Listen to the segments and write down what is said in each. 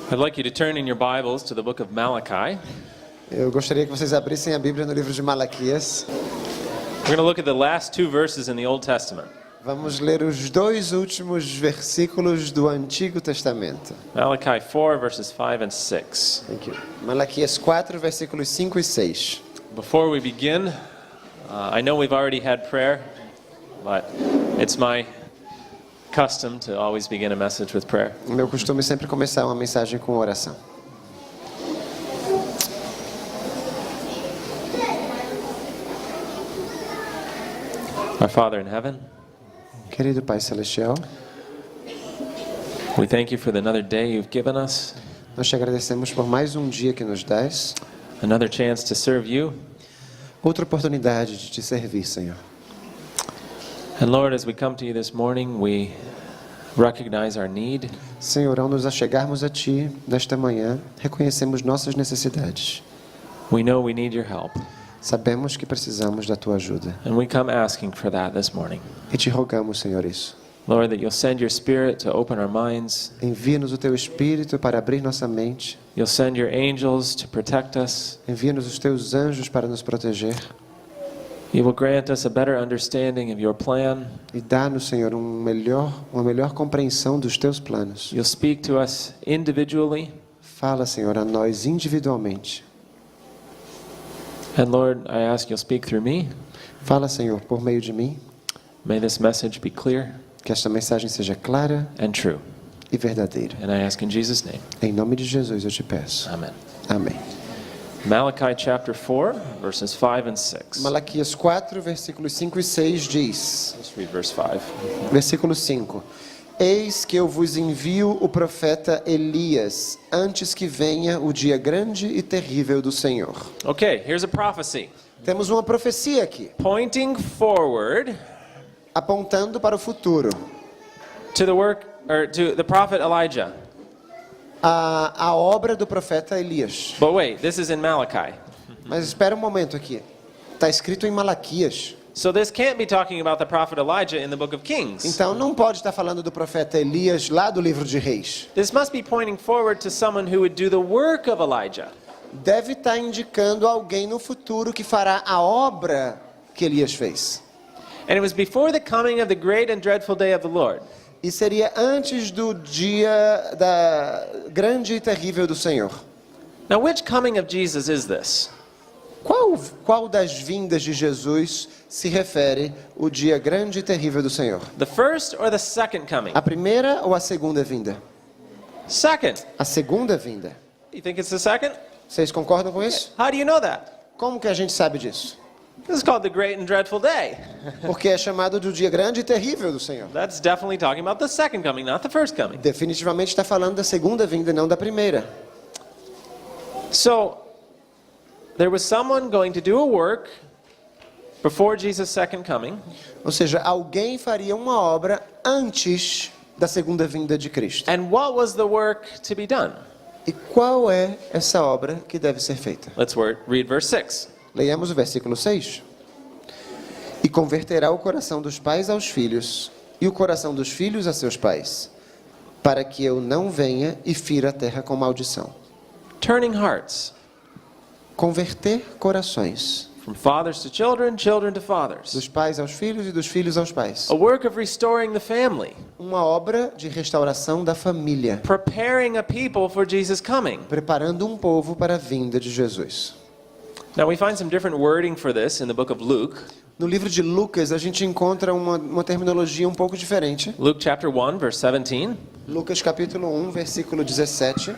I'd like you to turn in your Bibles to the book of Malachi. Eu gostaria que vocês abrissem a Bíblia no livro de Malaquias. We're going to look at the last two verses in the Old Testament. Vamos ler os dois últimos versículos do Antigo Testamento. Malachi 4, verses 5 and 6. Thank you. Malaquias 4, versículos 5 e 6. Before we begin, I know we've already had prayer, but it's my custom to always begin a message with prayer. O meu costume é sempre começar uma mensagem com oração. Our Father in heaven, Querido Pai Celestial, we thank you for another day you've given us, nós te agradecemos por mais um dia que nos dás, another chance to serve you. outra oportunidade de te servir, Senhor. And Lord, as we come to you this morning, we recognize our need. Senhor, ao nos achegarmos a Ti nesta manhã, reconhecemos nossas necessidades. We know we need your help. Sabemos que precisamos da Tua ajuda. And we come asking for that this morning. E te rogamos, Senhor, isso. Lord, that you'll send your Spirit to open our minds. Envia-nos o Teu Espírito para abrir nossa mente. You'll send your angels to protect us. Envia-nos os Teus anjos para nos proteger. You will grant us a better understanding of your plan. E dá-nos, Senhor, uma melhor compreensão dos Teus planos. You'll speak to us individually. Fala, Senhor, a nós individualmente. And Lord, I ask you'll speak through me. Fala, Senhor, por meio de mim. May this message be clear Que esta mensagem seja clara and true. e verdadeira. And I ask in Jesus' name. Em nome de Jesus eu te peço. Amen. Amém. Malachi chapter 4, verses 5 and 6. Malaquias 4, versículos 5 e 6 diz. Let's read verse 5. Versículo 5. Eis que eu vos envio o profeta Elias, antes que venha o dia grande e terrível do Senhor. Okay, here's a prophecy. Temos uma profecia aqui, Pointing forward apontando para o futuro. to the prophet Elijah. A obra do profeta Elias. But wait, this is in Malachi. Mas espera um momento aqui. Está escrito em Malaquias. So this can't be talking about the prophet Elijah in the book of Kings. Então não pode estar falando do profeta Elias lá do livro de Reis. This must be pointing forward to someone who would do the work of Elijah. Deve estar indicando alguém no futuro que fará a obra que Elias fez. And it was before the coming of the great and dreadful day of the Lord. E seria antes do dia da grande e terrível do Senhor. Now, which coming of Jesus is this? Qual das vindas de Jesus se refere o dia grande e terrível do Senhor? The first or the second coming? A primeira ou a segunda vinda? Second. A segunda vinda. You think it's the second? Vocês concordam com isso? How do you know that? Como que a gente sabe disso? This is called the great and dreadful day. Porque é chamado do dia grande e terrível do Senhor. That's definitely talking about the second coming, not the first coming. Definitivamente está falando da segunda vinda, não da primeira. So, there was someone going to do a work before Jesus' second coming. Ou seja, alguém faria uma obra antes da segunda vinda de Cristo. And what was the work to be done? E qual é essa obra que deve ser feita? Let's read verse 6. Leiamos o versículo 6. E converterá o coração dos pais aos filhos, e o coração dos filhos a seus pais, para que eu não venha e fira a terra com maldição. Turning hearts. Converter corações. From fathers to children, children to fathers. Dos pais aos filhos e dos filhos aos pais. A work of restoring the family. Uma obra de restauração da família. Preparing a people for Jesus' coming. Preparando um povo para a vinda de Jesus. Now we find some different wording for this in the book of Luke. No livro de Lucas, a gente encontra uma terminologia um pouco diferente. Luke chapter 1, verse 17. Lucas capítulo 1, versículo 17.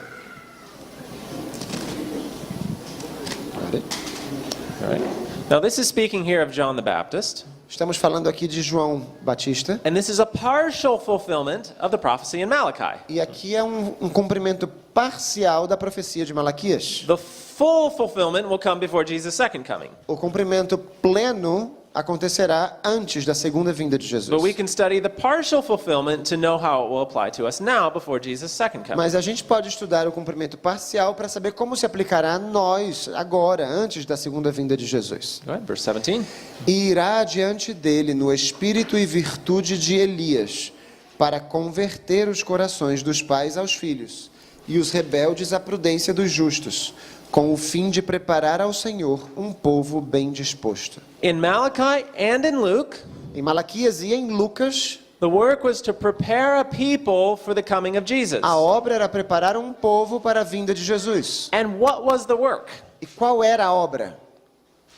All right. Now this is speaking here of John the Baptist. Estamos falando aqui de João Batista. And this is a partial fulfillment of the prophecy in Malachi. E aqui é um cumprimento parcial da profecia de Malaquias. The full fulfillment will come before Jesus' second coming. O cumprimento pleno acontecerá antes da segunda vinda de Jesus. But we can study the partial fulfillment to know how it will apply to us now before Jesus' second coming. Mas a gente pode estudar o cumprimento parcial para saber como se aplicará a nós agora, antes da segunda vinda de Jesus. Go ahead, verse 17. E irá diante dele no espírito e virtude de Elias, para converter os corações dos pais aos filhos, e os rebeldes a prudência dos justos, com o fim de preparar ao Senhor um povo bem disposto. In Malachi and in Luke, Em Malaquias e em Lucas, the work was to prepare a people for the coming of Jesus. a obra era preparar um povo para a vinda de Jesus. And what was the work? E qual era a obra?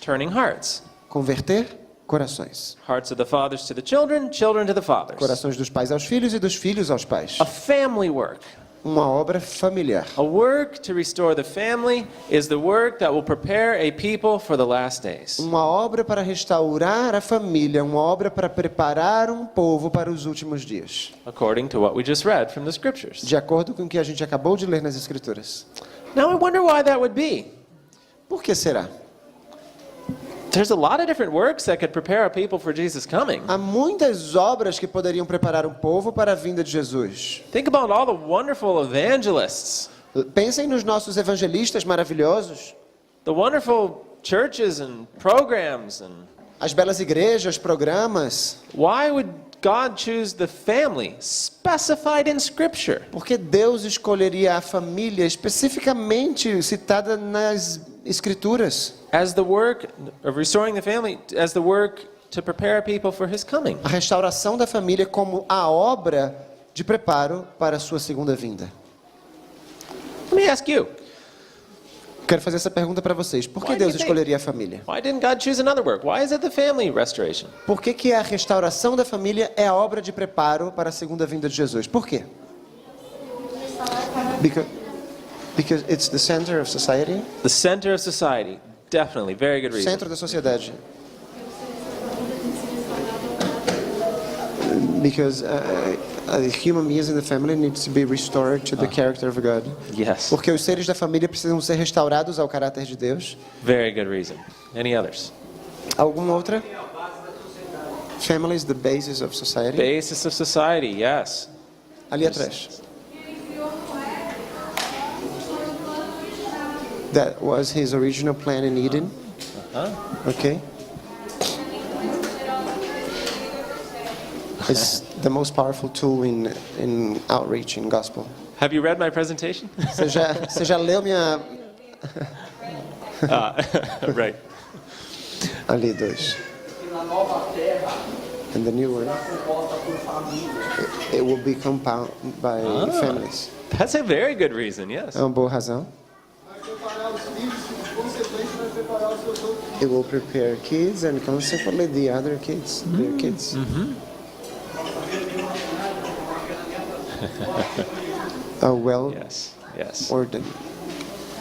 Turning hearts. Converter corações. Hearts of the fathers to the children, children to the fathers. Corações dos pais aos filhos e dos filhos aos pais. A family work. Uma obra familiar. A work to restore the family is the work that will prepare a people for the last days. Uma obra para restaurar a família, uma obra para preparar um povo para os últimos dias. According to what we just read from the scriptures. De acordo com o que a gente acabou de ler nas Escrituras. Now I wonder why that would be. Por que será? There's a lot of different works that could prepare a people for Jesus' coming. Há muitas obras que poderiam preparar um povo para a vinda de Jesus. Think about all the wonderful evangelists, Pensem nos nossos evangelistas maravilhosos, the wonderful churches and programs, and as belas igrejas, programas. why would God choose the family specified in Scripture? Porque Deus escolheria a família especificamente citada nas Escrituras. As the work of restoring the family, as the work to prepare people for His coming. A restauração da família como a obra de preparo para a sua segunda vinda. Let me ask you, Quero fazer essa pergunta para vocês. Por que Why do Deus you think- escolheria a família? why didn't God choose another work? Why is it the family restoration? Por que a restauração da família é a obra de preparo para a segunda vinda de Jesus? Por quê? Because it's the center of society. The center of society, definitely, very good reason. Centro da sociedade. Because the human beings in the family needs to be restored to the character of God. Yes, Porque os seres da família precisam ser restaurados ao caráter de Deus. very good reason. Any others? Alguma outra? Family is the basis of society. Basis of society, yes. Ali atrás. That was his original plan in Eden. Okay. It's the most powerful tool in outreach in gospel. Have you read my presentation? Você já leu minha Right. ali dois. And the new one, it will be compounded by families. That's a very good reason, yes. É uma boa razão. It will prepare kids and consequently the other kids, their kids. A well Yes, yes.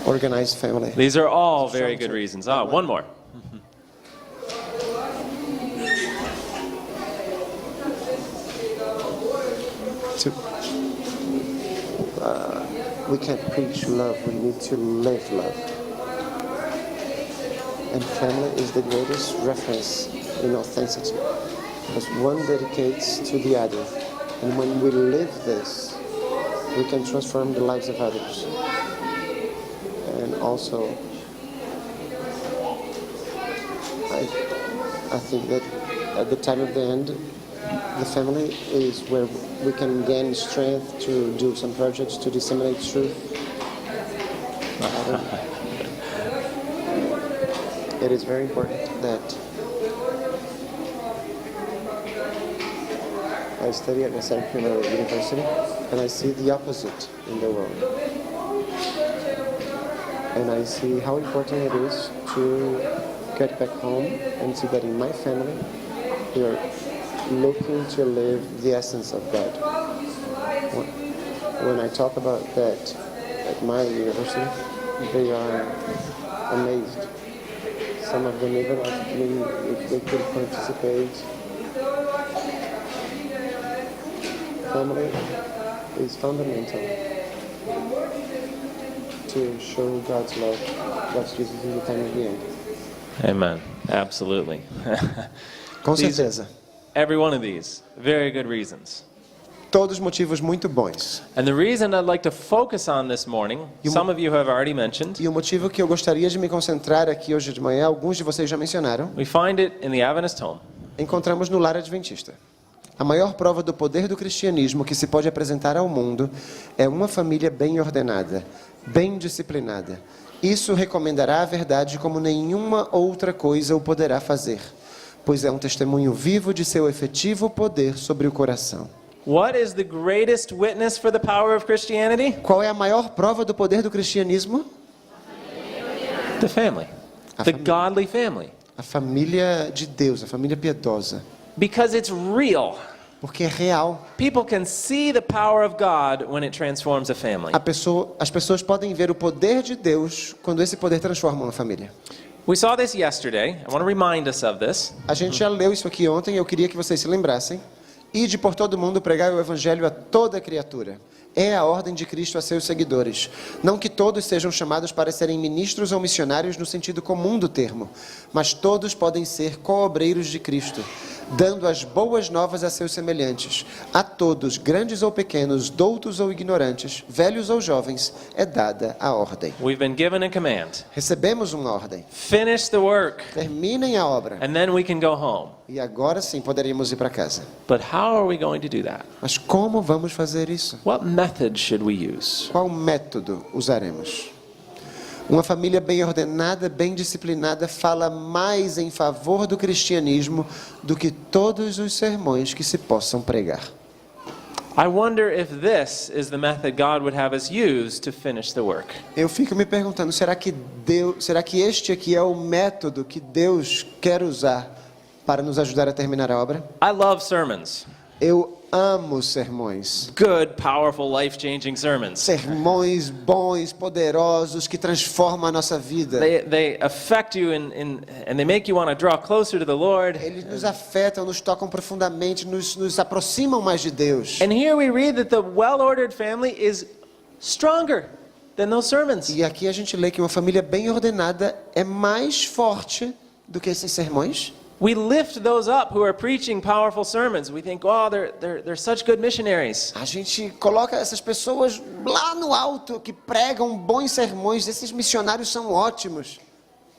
organized family. These are all very good reasons. Ah, one more. We can't preach love, we need to live love. And family is the greatest reference in authenticity. Because one dedicates to the other. And when we live this, we can transform the lives of others. And also, I think that at the time of the end, the family is where we can gain strength to do some projects to disseminate truth. It is very important that I study at Terceiro University and I see the opposite in the world. And I see how important it is to get back home and see that in my family we are looking to live the essence of God. When I talk about that at my university, they are amazed. Some of them even asked me if they could participate. Family is fundamental to show God's love, God's Jesus in the time of the end. Amen. Absolutely. Com These- certeza. Every one of these, very good reasons. Todos motivos muito bons. And the reason I'd like to focus on this morning, some of you have already mentioned, E o motivo que eu gostaria de me concentrar aqui hoje de manhã, alguns de vocês já mencionaram, we find it in the Adventist home. encontramos no lar adventista. A maior prova do poder do cristianismo que se pode apresentar ao mundo é uma família bem ordenada, bem disciplinada. Isso recomendará a verdade como nenhuma outra coisa o poderá fazer, pois é um testemunho vivo de seu efetivo poder sobre o coração. What is the greatest witness for the power of Christianity? Qual é a maior prova do poder do cristianismo? The family. The godly family. A família de Deus, a família piedosa. Because it's real. Porque é real. People can see the power of God when it transforms a family. As pessoas podem ver o poder de Deus quando esse poder transforma uma família. We saw this yesterday. I want to remind us of this. A gente já leu isso aqui ontem, eu queria que vocês se lembrassem. Ide por todo mundo pregar o evangelho a toda criatura. É a ordem de Cristo a seus seguidores. Não que todos sejam chamados para serem ministros ou missionários no sentido comum do termo, mas todos podem ser co-obreiros de Cristo, dando as boas novas a seus semelhantes. A todos, grandes ou pequenos, doutos ou ignorantes, velhos ou jovens, é dada a ordem. We've been given a command. Recebemos uma ordem. Finish the work, Terminem a obra. and then we can go home. E agora sim poderíamos ir para casa. But how are we going to do that? Mas como vamos fazer isso? What method should we use? Qual método usaremos? Uma família bem ordenada, bem disciplinada, fala mais em favor do cristianismo do que todos os sermões que se possam pregar. I wonder if this is the method God would have us use to finish the work. Eu fico me perguntando, será que este aqui é o método que Deus quer usar para nos ajudar a terminar a obra? I love sermons. Eu amo sermões. Good, powerful, life-changing sermons. Sermões bons, poderosos, que transformam a nossa vida. They affect you and they make you want to draw closer to the Lord. Eles nos afetam, nos tocam profundamente, nos aproximam mais de Deus. And here we read that the well-ordered family is stronger than those sermons. E aqui a gente lê que uma família bem ordenada é mais forte do que esses sermões. We lift those up who are preaching powerful sermons. We think, oh, they're such good missionaries. A gente coloca essas pessoas lá no alto que pregam bons sermões. Esses missionários são ótimos.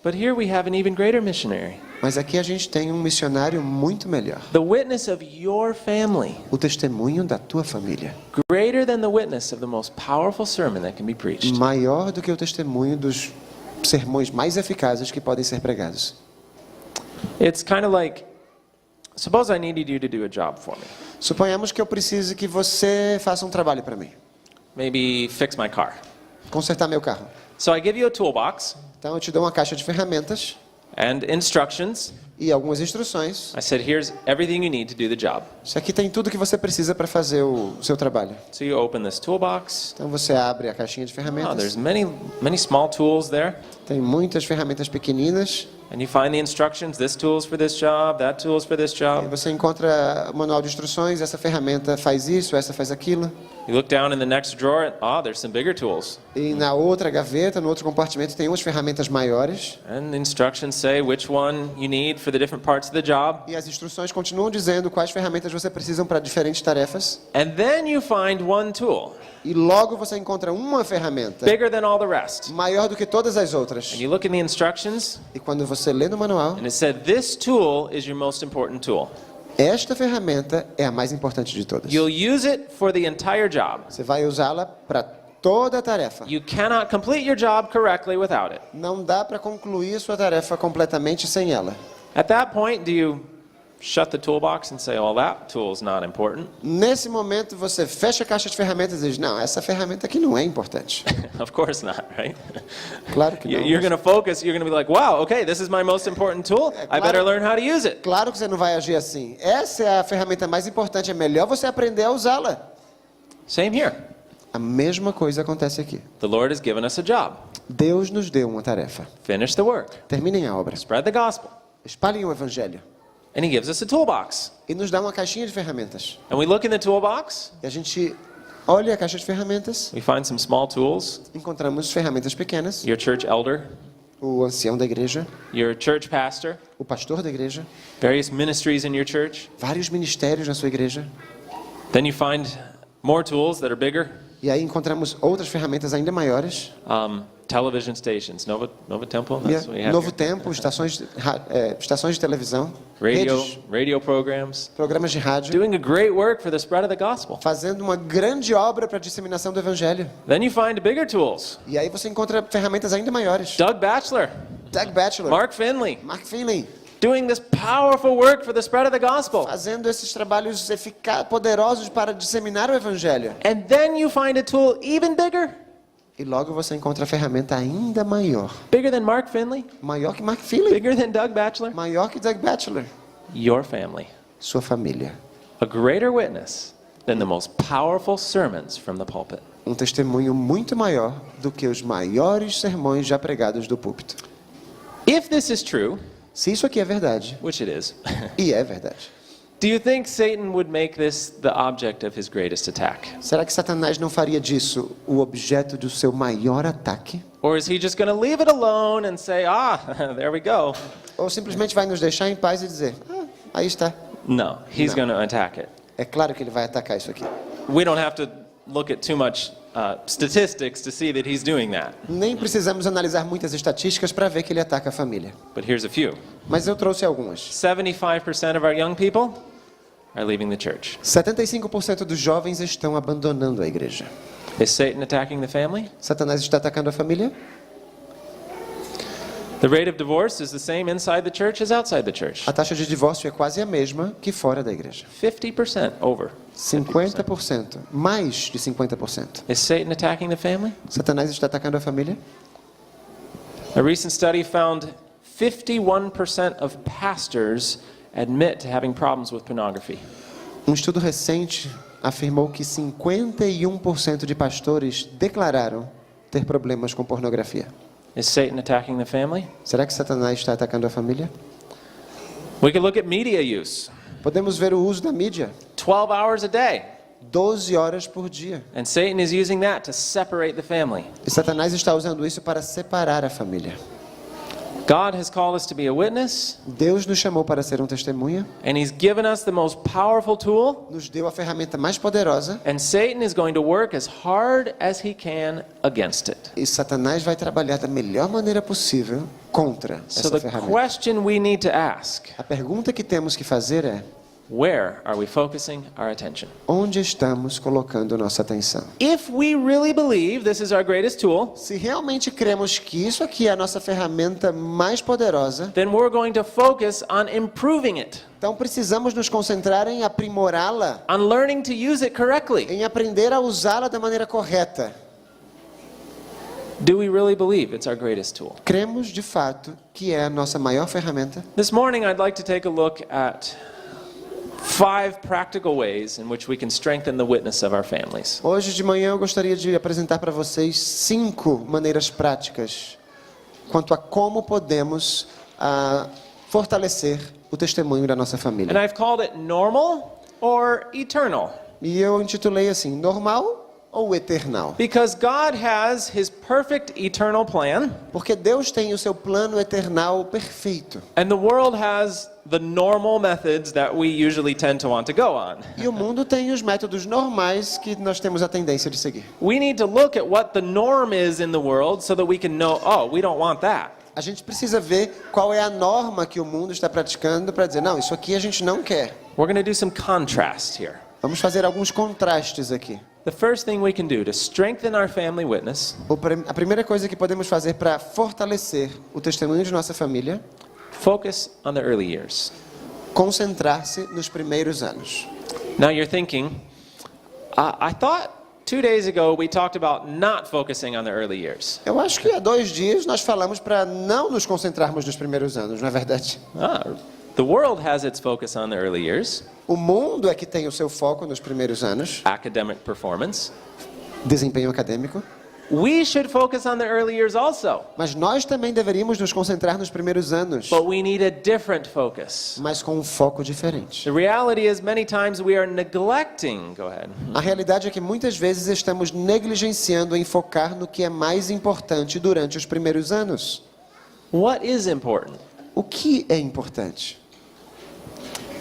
But here we have an even greater missionary. Mas aqui a gente tem um missionário muito melhor. The witness of your family. O testemunho da tua família. Greater than the witness of the most powerful sermon that can be preached. Maior do que o testemunho dos sermões mais eficazes que podem ser pregados. It's kind of like, suppose I needed you to do a job for me. Suponhamos que eu precise que você faça um trabalho para mim. Maybe fix my car. Consertar meu carro. So I give you a toolbox Então eu te dou uma caixa de ferramentas and instructions. e algumas instruções. I said, here's everything you need to do the job. Isso aqui tem tudo que você precisa para fazer o seu trabalho. So you open this toolbox. Então você abre a caixinha de Oh, ferramentas. there's many small tools there. Tem muitas ferramentas pequeninas. And you find the instructions, this tool's for this job, that tool's for this E job. você encontra o manual de instruções, essa ferramenta faz isso, essa faz aquilo. You look down in the next drawer, there's some bigger tools. E na outra gaveta, no outro compartimento, tem umas ferramentas maiores. And the instructions say which one you need for the different parts of the job. E as instruções continuam dizendo quais ferramentas você precisa para diferentes tarefas. And then you find one tool, E logo você encontra uma ferramenta bigger than all the rest. maior do que todas as outras. And you look in the instructions, E quando você lê no manual, and it said, this tool is your most important tool. esta ferramenta é a mais importante de todas. You'll use it for the entire job. Você vai usá-la para toda a tarefa. You cannot complete your job correctly without it. Não dá para concluir sua tarefa completamente sem ela. At that point, do you shut the toolbox and say, well, that tool's not important? Nesse momento, você fecha a caixa de ferramentas e diz, não, essa ferramenta aqui não é importante. Of course not, right? Claro que não. You're going to focus, you're going to be like, wow, okay, this is my most important tool. I better learn how to use it. Claro que você não vai agir assim. Essa é a ferramenta mais importante, é melhor você aprender a usá-la. Same here. A mesma coisa acontece aqui. The Lord has given us a job. Deus nos deu uma tarefa. Finish the work. Terminem a obra. Spread the gospel. Espalhem o evangelho. And he gives us a toolbox. E nos dá uma caixinha de ferramentas. And we look in the toolbox, E a gente olha a caixa de ferramentas, we find some small tools. encontramos ferramentas pequenas. Your church elder, O ancião da igreja, your church pastor, o pastor da igreja, various ministries in your church. vários ministérios na sua igreja. Then you find more tools that are bigger. E aí encontramos outras ferramentas ainda maiores. Television stations, Nova Temple, that's what we have Novo here. Tempo, estações de televisão, redes, Radio programs, programas de rádio, doing a great work for the spread of the gospel. fazendo uma grande obra para a disseminação do Evangelho. Then you find bigger tools. E aí você encontra ferramentas ainda maiores. Doug Batchelor, Doug Batchelor, Mark Finley, Mark Finley, doing this powerful work for the spread of the gospel. fazendo esses trabalhos poderosos para disseminar o Evangelho. And then you find a tool even bigger, E logo você encontra a ferramenta ainda maior. bigger than Mark Finley, Maior que Mark Finley, bigger than Doug Batchelor, maior que Doug Batchelor. your family. Sua família. A greater witness than the most powerful sermons from the pulpit. Um testemunho muito maior do que os maiores sermões já pregados do púlpito. If this is true, Se isso aqui é verdade, which it is, e é verdade, do you think Satan would make this the object of his greatest attack? será que Satanás não faria disso o objeto do seu maior ataque? Or is he just going to leave it alone and say, there we go? Ou simplesmente vai nos deixar em paz e dizer, aí está. No, he's going to attack it. É claro que ele vai atacar isso aqui. We don't have to look at too much statistics to see that he's doing that. Nem precisamos analisar muitas estatísticas para ver que ele ataca a família. But here's a few. Mas eu trouxe algumas. 75% of our young people are leaving the church. 75% dos jovens estão abandonando a igreja. Is Satan attacking the family? Satanás está atacando a família? The rate of divorce is the same inside the church as outside the church. A taxa de divórcio é quase a mesma que fora da igreja. 50% over. 50%. Mais de 50%. Is Satan attacking the family? Satanás está atacando a família? A recent study found 51% of pastors admit to having problems with pornography. Um estudo recente afirmou que 51% de pastores declararam ter problemas com pornografia. Is Satan attacking the family? Será que Satanás está atacando a família? We could look at media use. Podemos ver o uso da mídia. 12 hours a day. 12 horas por dia. And Satan is using that to separate the family. E Satanás está usando isso para separar a família. God has called us to be a witness, Deus nos chamou para ser um testemunha, and He's given us the most powerful tool, nos deu a ferramenta mais poderosa, and Satan is going to work as hard as he can against it. e Satanás vai trabalhar da melhor maneira possível contra So essa the ferramenta. question we need to ask, A pergunta que temos que fazer é: where are we focusing our attention? onde estamos colocando nossa atenção? If we really believe this is our greatest tool, Se realmente cremos que isso aqui é a nossa ferramenta mais poderosa, then we're going to focus on improving it, então precisamos nos concentrar em aprimorá-la, on learning to use it correctly. em aprender a usá-la da maneira correta. Do we really believe it's our greatest tool? Cremos de fato que é a nossa maior ferramenta? This morning I'd like to take a look at 5 practical ways in which we can strengthen the witness of our families. Hoje de manhã eu gostaria de apresentar para vocês 5 maneiras práticas quanto a como podemos fortalecer o testemunho da nossa And família. I've called it normal or eternal, E eu intitulei assim, normal ou eternal? because God has His perfect eternal plan, Porque Deus tem o seu plano eternal perfeito. and the world has the normal methods that we usually tend to want to go on. E o mundo tem os métodos normais que nós temos a tendência de seguir. We need to look at what the norm is in the world so that we can know, oh, we don't want that. A gente precisa ver qual é a norma que o mundo está praticando para dizer, não, isso aqui a gente não quer. We're going to do some contrast here. Vamos fazer alguns contrastes aqui. The first thing we can do to strengthen our family witness, A primeira coisa que podemos fazer para fortalecer o testemunho de nossa família, focus on the early years. concentrar-se nos primeiros anos. Now you're thinking, I thought 2 days ago we talked about not focusing on the early years. Eu acho que há 2 dias nós falamos para não nos concentrarmos nos primeiros anos, não é verdade? The world has its focus on the early years, O mundo é que tem o seu foco nos primeiros anos, academic performance. desempenho acadêmico, We should focus on the early years also, mas nós também deveríamos nos concentrar nos primeiros anos, but we need a different focus. mas com um foco diferente. The reality is many times we are neglecting, go ahead. A realidade é que muitas vezes estamos negligenciando em focar no que é mais importante durante os primeiros anos. What is important? O que é importante?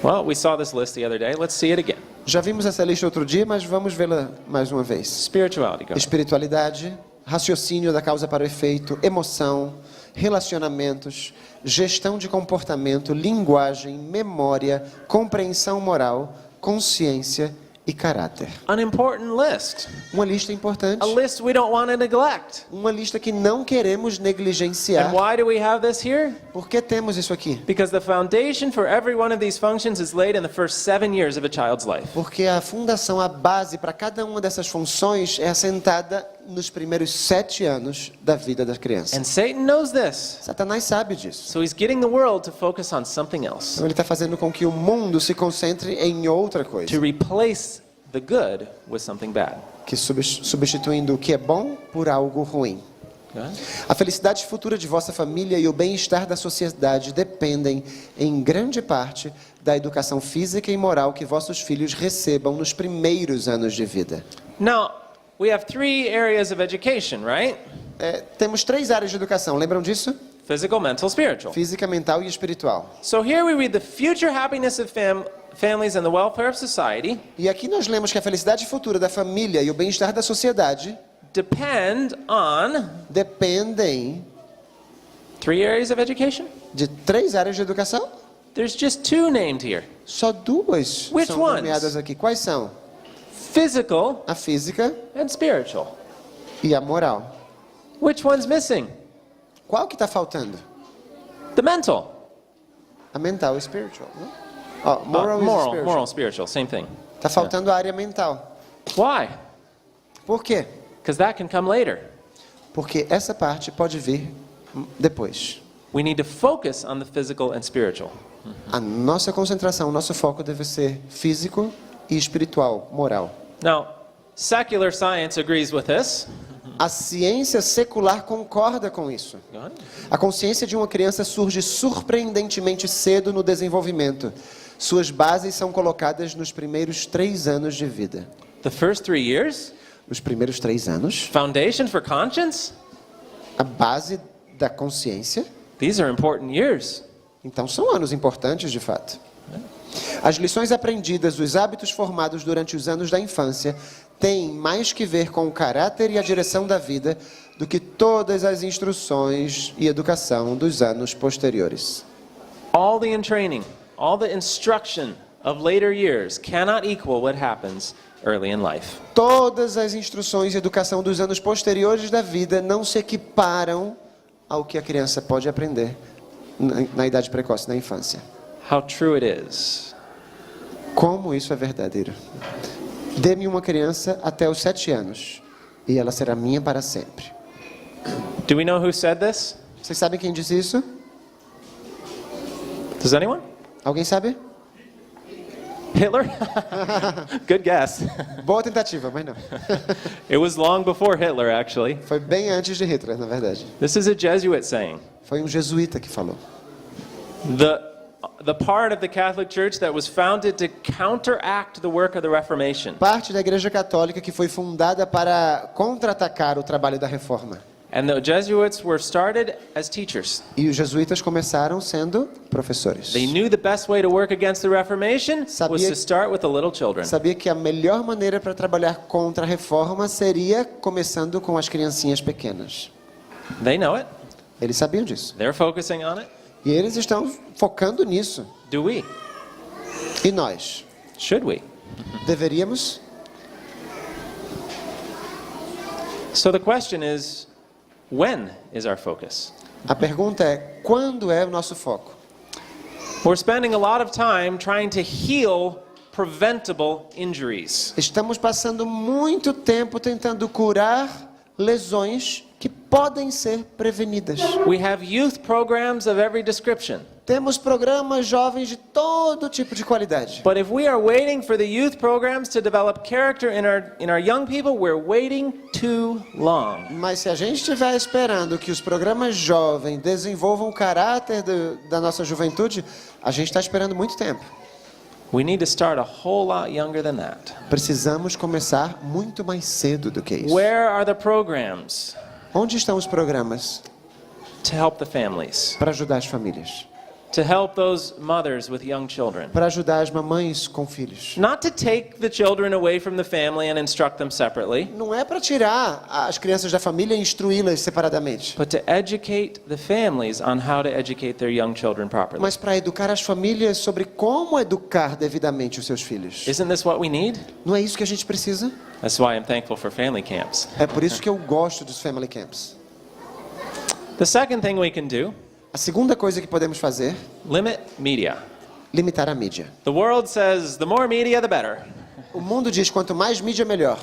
Well, we saw this list the other day. Let's see it again. Já vimos essa lista outro dia, mas vamos vê-la mais uma vez. Spirituality. Go ahead. Espiritualidade, raciocínio da causa para o efeito, emoção, relacionamentos, gestão de comportamento, linguagem, memória, compreensão moral, consciência e caráter. An important list. Uma lista importante. A list we don't want to neglect. Uma lista que não queremos negligenciar. And why do we have this here? Por que temos isso aqui? Because the foundation for every one of these functions is laid in the first 7 years of a child's life. Porque a fundação, a base para cada uma dessas funções é assentada nos primeiros 7 anos da vida da criança. And Satan knows this. Satanás sabe disso. So he's getting the world to focus on something else. Então ele está fazendo com que o mundo se concentre em outra coisa. To replace the good with something bad. Que substituindo o que é bom por algo ruim. Go ahead. A felicidade futura de vossa família e o bem-estar da sociedade dependem, em grande parte, da educação física e moral que vossos filhos recebam nos primeiros anos de vida. Now, we have 3 areas of education, right? Temos 3 áreas de educação, lembram disso? Physical, mental, spiritual. Física, mental e espiritual. So here we read the future happiness of families and the welfare of society E aqui nós lemos que a felicidade futura da família e o bem-estar da sociedade depend on dependem 3 areas of education. de 3 áreas de educação. There's just 2 named here. Só 2 Which são ones? nomeadas aqui. Quais são? Physical A física and spiritual. e a moral. Which one's missing? Qual que está faltando? The mental. A mental e spiritual. Moral e spiritual. Moral, spiritual, same thing. Está faltando a área mental. Why? Por quê? Because that can come later. Porque essa parte pode vir depois. We need to focus on the physical and spiritual. A nossa concentração, o nosso foco deve ser físico e espiritual, moral. Now, secular science agrees with this. A ciência secular concorda com isso. Go ahead. A consciência de uma criança surge surpreendentemente cedo no desenvolvimento. Suas bases são colocadas nos primeiros 3 anos de vida. The first 3 years? Os primeiros 3 anos, Foundation for conscience? a base da consciência. These are important years. Então são anos importantes de fato. As lições aprendidas, os hábitos formados durante os anos da infância têm mais que ver com o caráter e a direção da vida do que todas as instruções e educação dos anos posteriores. All the training, all the instruction of later years cannot equal what happens early in life. Todas as instruções e educação dos anos posteriores da vida não se equiparam ao que a criança pode aprender na idade precoce, na infância. How true it is. Como isso é verdadeiro. Dê-me uma criança até os 7 anos e ela será minha para sempre. Do we know who said this? Vocês sabem quem disse isso? Does anyone? Alguém sabe? Hitler? Good guess. Boa tentativa, mas não. It was long before Hitler, actually. Foi bem antes de Hitler, na verdade. This is a Jesuit saying. Foi um jesuíta que falou. The part of the Catholic Church that was founded to counteract the work of the Reformation. Parte da Igreja Católica que foi fundada para contra-atacar o trabalho da Reforma. And the Jesuits were started as teachers. E os jesuítas começaram sendo professores. They knew the best way to work against the Reformation was to start with the little children. Sabia que a melhor maneira para trabalhar contra a Reforma seria começando com as criancinhas pequenas. They know it. Eles sabiam disso. They're focusing on it. E eles estão focando nisso. Do we? E nós? Should we? Deveríamos? So the question is, when is our focus? A pergunta é, quando é o nosso foco? We're spending a lot of time trying to heal preventable injuries. Estamos passando muito tempo tentando curar lesões que podem ser prevenidas. We have youth programs of every description. Temos programas jovens de todo tipo de qualidade. But if we are waiting for the youth programs to develop character in our young people, we're waiting too long. Mas se a gente estiver esperando que os programas jovens desenvolvam o caráter da nossa juventude, a gente está esperando muito tempo. We need to start a whole lot younger than that. Precisamos começar muito mais cedo do que isso. Where are the programs Onde estão os programas to help the families? para ajudar as famílias? to help those mothers with young children. para ajudar as mamães com filhos. Not to take the children away from the family and instruct them separately, Não é para tirar as crianças da família e instruí-las separadamente, but to educate the families on how to educate their young children properly. mas para educar as famílias sobre como educar devidamente os seus filhos. Isn't this what we need? Não é isso que a gente precisa? That's why I'm thankful for family camps. É por isso que eu gosto dos family camps. The second thing we can do, A segunda coisa que podemos fazer, limit media. limitar a mídia. The world says the more media, the better. O mundo diz quanto mais mídia, melhor.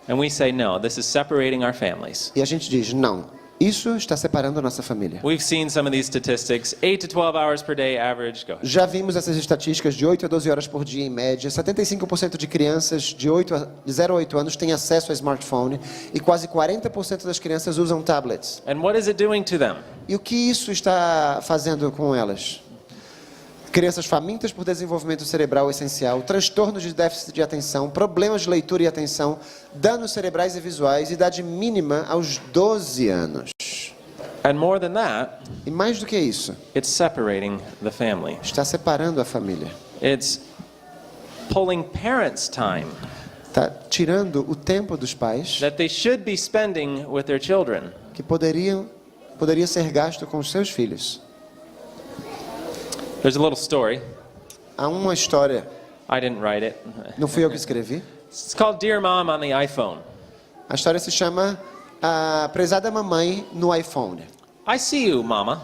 And we say, no, this is separating our families. E a gente diz, não, isso está separando a nossa família. We've seen some of these statistics, 8 to 12 hours per day average. Go ahead. Já vimos essas estatísticas de 8 a 12 horas por dia em média. 75% de crianças de 0 a 8 anos têm acesso a smartphone e quase 40% das crianças usam tablets. And what is it doing to them? E o que isso está fazendo com elas? Crianças famintas por desenvolvimento cerebral essencial, transtornos de déficit de atenção, problemas de leitura e atenção, danos cerebrais e visuais, idade mínima aos 12 anos. And more than that, E mais do que isso, it's separating the family. está separando a família. It's pulling parents' time Está tirando o tempo dos pais that they should be spending with their children. que poderia ser gasto com os seus filhos. There's a little story. Há uma história, I didn't write it. não fui eu que escrevi. It's called Dear Mom on the iPhone. A história se chama A Prezada Mamãe no iPhone. I see you, Mama,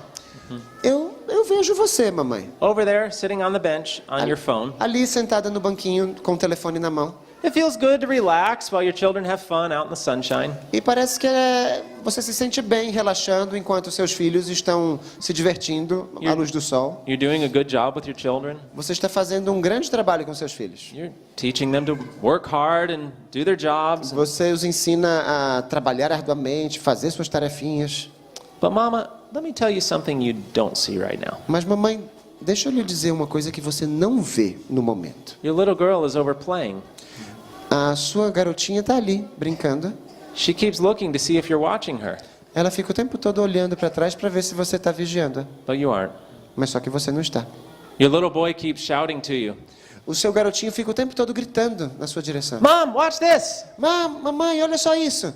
Eu vejo você, mamãe, over there sitting on the bench on your phone. ali sentada no banquinho com o telefone na mão. It feels good to relax while your children have fun out in the sunshine. E parece que você se sente bem relaxando enquanto seus filhos estão se divertindo à luz do sol. You're doing a good job with your children. Você está fazendo um grande trabalho com seus filhos. You're teaching them to work hard and do their jobs. Você os ensina a trabalhar arduamente, fazer suas tarefinhas. But Mama, let me tell you something you don't see right now. Mas mamãe, deixa eu lhe dizer uma coisa que você não vê no momento. Your little girl is over playing. A sua garotinha está ali, brincando. She keeps looking to see if you're watching her, Ela fica o tempo todo olhando para trás para ver se você está vigiando. but you aren't. Mas só que você não está. Your little boy keeps shouting to you, O seu garotinho fica o tempo todo gritando na sua direção. Mom, watch this! Mamãe, olha só isso.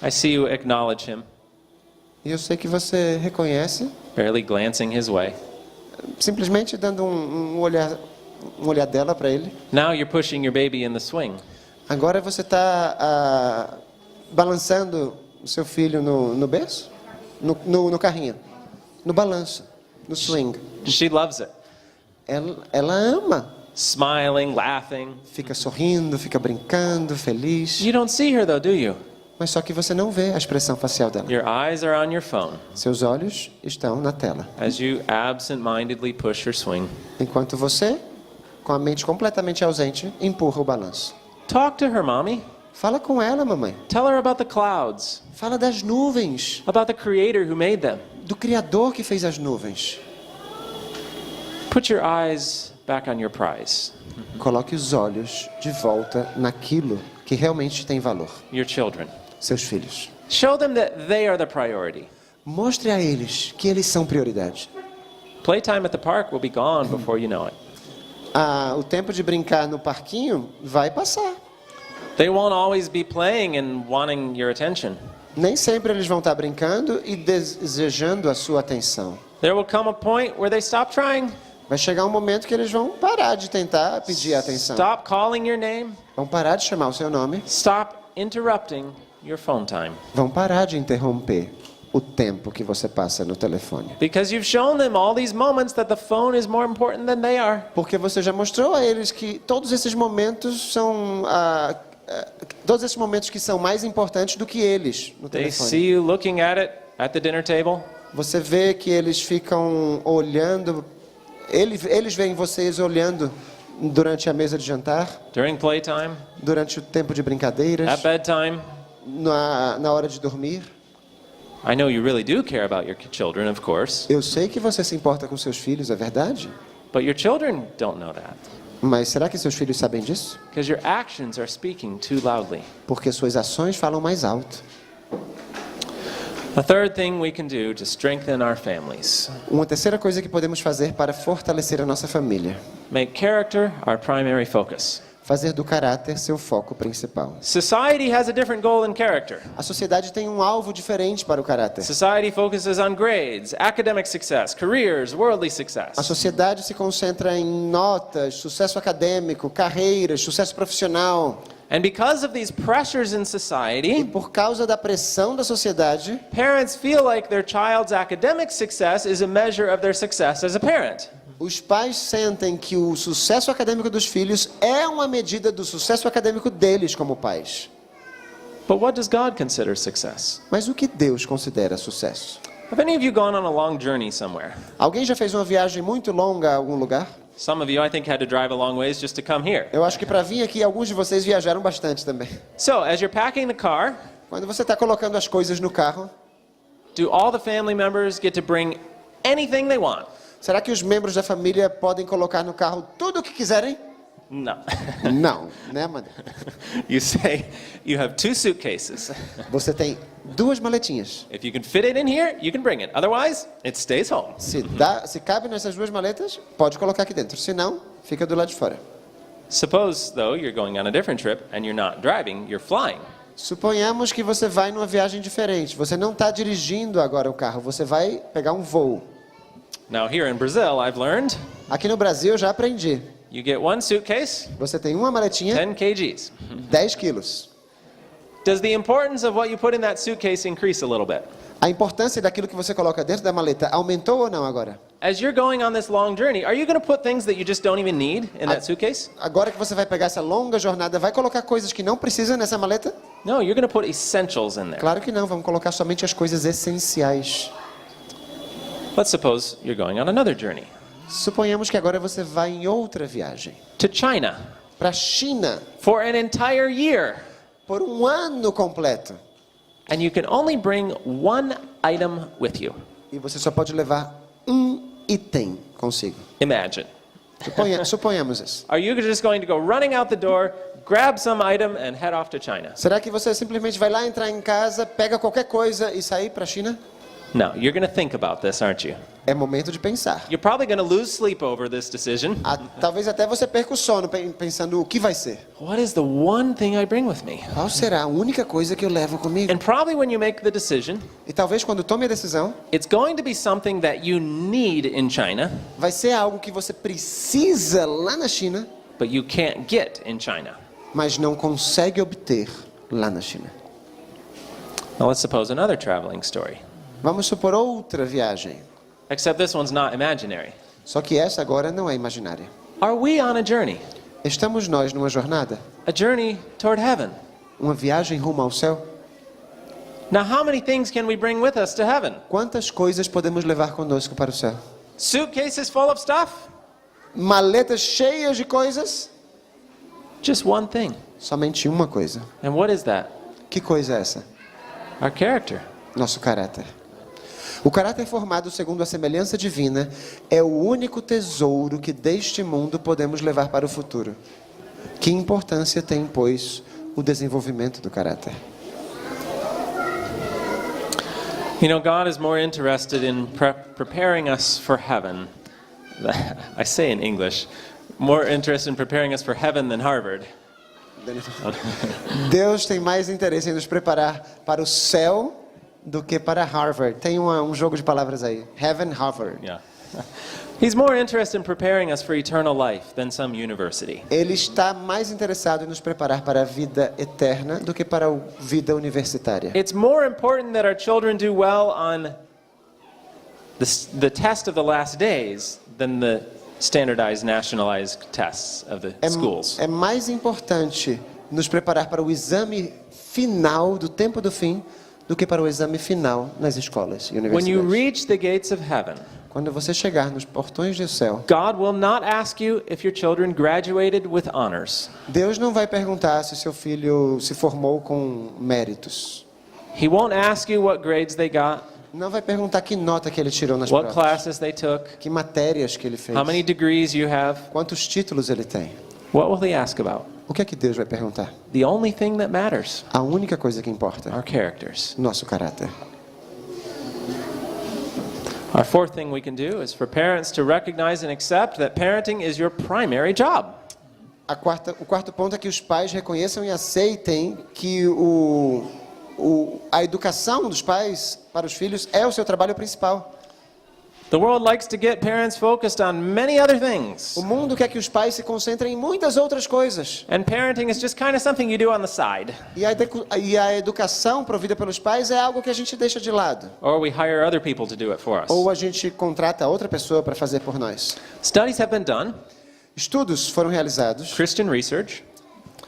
I see you acknowledge him, E eu sei que você reconhece, barely glancing his way. simplesmente dando um olhar dela para ele. Now you're pushing your baby in the swing. Agora você está balançando o seu filho no berço? No carrinho? No balanço? No swing? She loves it. Ela ama. Smiling, laughing. Fica sorrindo, fica brincando, feliz. You don't see her though, do you? Mas só que você não vê a expressão facial dela. Your eyes are on your phone Seus olhos estão na tela. as you absent-mindedly push your swing. Enquanto você, com a mente completamente ausente, empurra o balanço. Talk to her, Mommy. Fala com ela, mamãe. Tell her about the clouds, Fala das nuvens, about the Creator who made them. do Criador que fez as nuvens. Put your eyes back on your prize, Coloque os olhos de volta naquilo que realmente tem valor. your children. Seus filhos. Show them that they are the priority. Mostre a eles que eles são prioridade. Playtime at the park will be gone before you know it. O tempo de brincar no parquinho vai passar. They won't always be playing and wanting your attention. Nem sempre eles vão estar brincando e desejando a sua atenção. There will come a point where they stop trying, Vai chegar um momento que eles vão parar de tentar pedir a atenção. stop calling your name, Vão parar de chamar o seu nome. stop interrupting your phone time. Vão parar de interromper o tempo que você passa no telefone. Because you've shown them all these moments that the phone is more important than they are. Porque você já mostrou a eles que todos esses momentos são que são mais importantes do que eles no They telefone. see you looking at it at the dinner table. Você vê que eles ficam olhando, eles veem vocês olhando durante a mesa de jantar, During playtime, durante o tempo de brincadeiras, at bedtime. na hora de dormir. I know you really do care about your children, of course, Eu sei que você se importa com seus filhos, é verdade? but your children don't know that. Mas será que seus filhos sabem disso? Because your actions are speaking too loudly. Porque suas ações falam mais alto. A third thing we can do to strengthen our families. Uma terceira coisa que podemos fazer para fortalecer a nossa família. Make character our primary focus. Fazer do caráter seu foco principal. Society has a different goal in character. A sociedade tem um alvo diferente para o caráter. Society focuses on grades, academic success, careers, worldly success. A sociedade se concentra em notas, sucesso acadêmico, carreiras, sucesso profissional. And because of these pressures in E society, por causa da pressão da sociedade, parents feel like their child's academic success is a measure of their success as a parent. os pais sentem que o sucesso acadêmico dos filhos é uma medida do sucesso acadêmico deles como pais. But what does God consider success? Mas o que Deus considera sucesso? Have any of you gone on a long journey somewhere? Alguém já fez uma viagem muito longa a algum lugar? Some of you, I think, had to drive a long ways just to come here. Eu acho que para vir aqui, alguns de vocês viajaram bastante também. So, as you're packing the car, Quando você está colocando as coisas no carro, do all the family members get to bring anything they want? será que os membros da família podem colocar no carro tudo o que quiserem? No. Não, né, Amanda? You say you have 2 suitcases. Você tem 2 maletinhas. If you can fit it in here, you can bring it. Otherwise, it stays home. Se cabe nessas 2 maletas, pode colocar aqui dentro. Se não, fica do lado de fora. Suppose, though, you're going on a different trip and you're not driving, you're flying. Suponhamos que você vai numa viagem diferente. Você não está dirigindo agora o carro, você vai pegar um voo. Now, here in Brazil, I've learned Aqui no Brasil eu já aprendi. you get 1 suitcase, Você tem uma maletinha, 10 kgs. 10 quilos. Does the importance of what you put in that suitcase increase a little bit? A importância daquilo que você coloca dentro da maleta aumentou ou não agora? As you're going on this long journey, are you going to put things that you just don't even need in that suitcase? Agora que você vai pegar essa longa jornada, vai colocar coisas que não precisa nessa maleta? No, you're going to put essentials in there. Claro que não, vamos colocar somente as coisas essenciais. Let's suppose you're going on another journey Suponhamos que agora você vai em outra viagem. to China Para a China, for an entire year, por um ano completo. and you can only bring 1 item with you. E você só pode levar um item consigo. Imagine. Suponhamos isso. Are you just going to go running out the door, grab some item, and head off to China? Será que você simplesmente vai lá entrar em casa, pega qualquer coisa e sair para a China? No, you're going to think about this, aren't you? É momento de pensar. You're probably going to lose sleep over this decision. Talvez até você perca o sono pensando o que vai ser. What is the one thing I bring with me? Qual será a única coisa que eu levo comigo? And probably when you make the decision, E talvez quando tome a decisão, it's going to be something that you need in China, vai ser algo que você precisa lá na China, but you can't get in China. mas não consegue obter lá na China. Now let's suppose another traveling story. Vamos supor outra viagem. Except this one's not imaginary. Só que essa agora não é imaginária. Are we on a journey? Estamos nós numa jornada? A journey toward heaven. Uma viagem rumo ao céu? Now how many things can we bring with us to heaven? Quantas coisas podemos levar conosco para o céu? Suitcases full of stuff? Maletas cheias de coisas? Just one thing. Somente uma coisa. And what is that? Que coisa é essa? Our character. Nosso caráter. O caráter formado segundo a semelhança divina é o único tesouro que deste mundo podemos levar para o futuro. Que importância tem, pois, o desenvolvimento do caráter? You know, God is more interested in preparing us for heaven. I say in English, more interested in preparing us for heaven than Harvard. Deus tem mais interesse em nos preparar para o céu do que para Harvard. Tem um jogo de palavras aí. Heaven, Harvard. Yeah. He's more interested in preparing us for eternal life than some university. Ele está mais interessado em nos preparar para a vida eterna do que para a vida universitária. It's more important that our children do well on the test of the last days than the standardized nationalized tests of the schools. É mais importante nos preparar para o exame final do tempo do fim do que para o exame final nas escolas e When you universidades. reach the gates of heaven, Quando você chegar nos portões do céu, God will not ask you if your children graduated with honors. Deus não vai perguntar se seu filho se formou com méritos. He won't ask you what grades they got, Não vai perguntar que nota que ele tirou nas what provas, classes they took, que matérias que ele fez, how many degrees you have. quantos títulos ele tem. What will he ask about? O que é que Deus vai perguntar? The only thing that matters, A única coisa que importa, our characters. nosso caráter. Our fourth thing we can do is for parents to recognize and accept that parenting is your primary job. O quarto ponto é que os pais reconheçam e aceitem que a educação dos pais para os filhos é o seu trabalho principal. The world likes to get parents focused on many other things. O mundo quer que os pais se concentrem em muitas outras coisas. And parenting is just kind of something you do on the side. E a educação provida pelos pais é algo que a gente deixa de lado. Or we hire other people to do it for us. Ou a gente contrata outra pessoa para fazer por nós. Studies have been done, Estudos foram realizados, Christian research,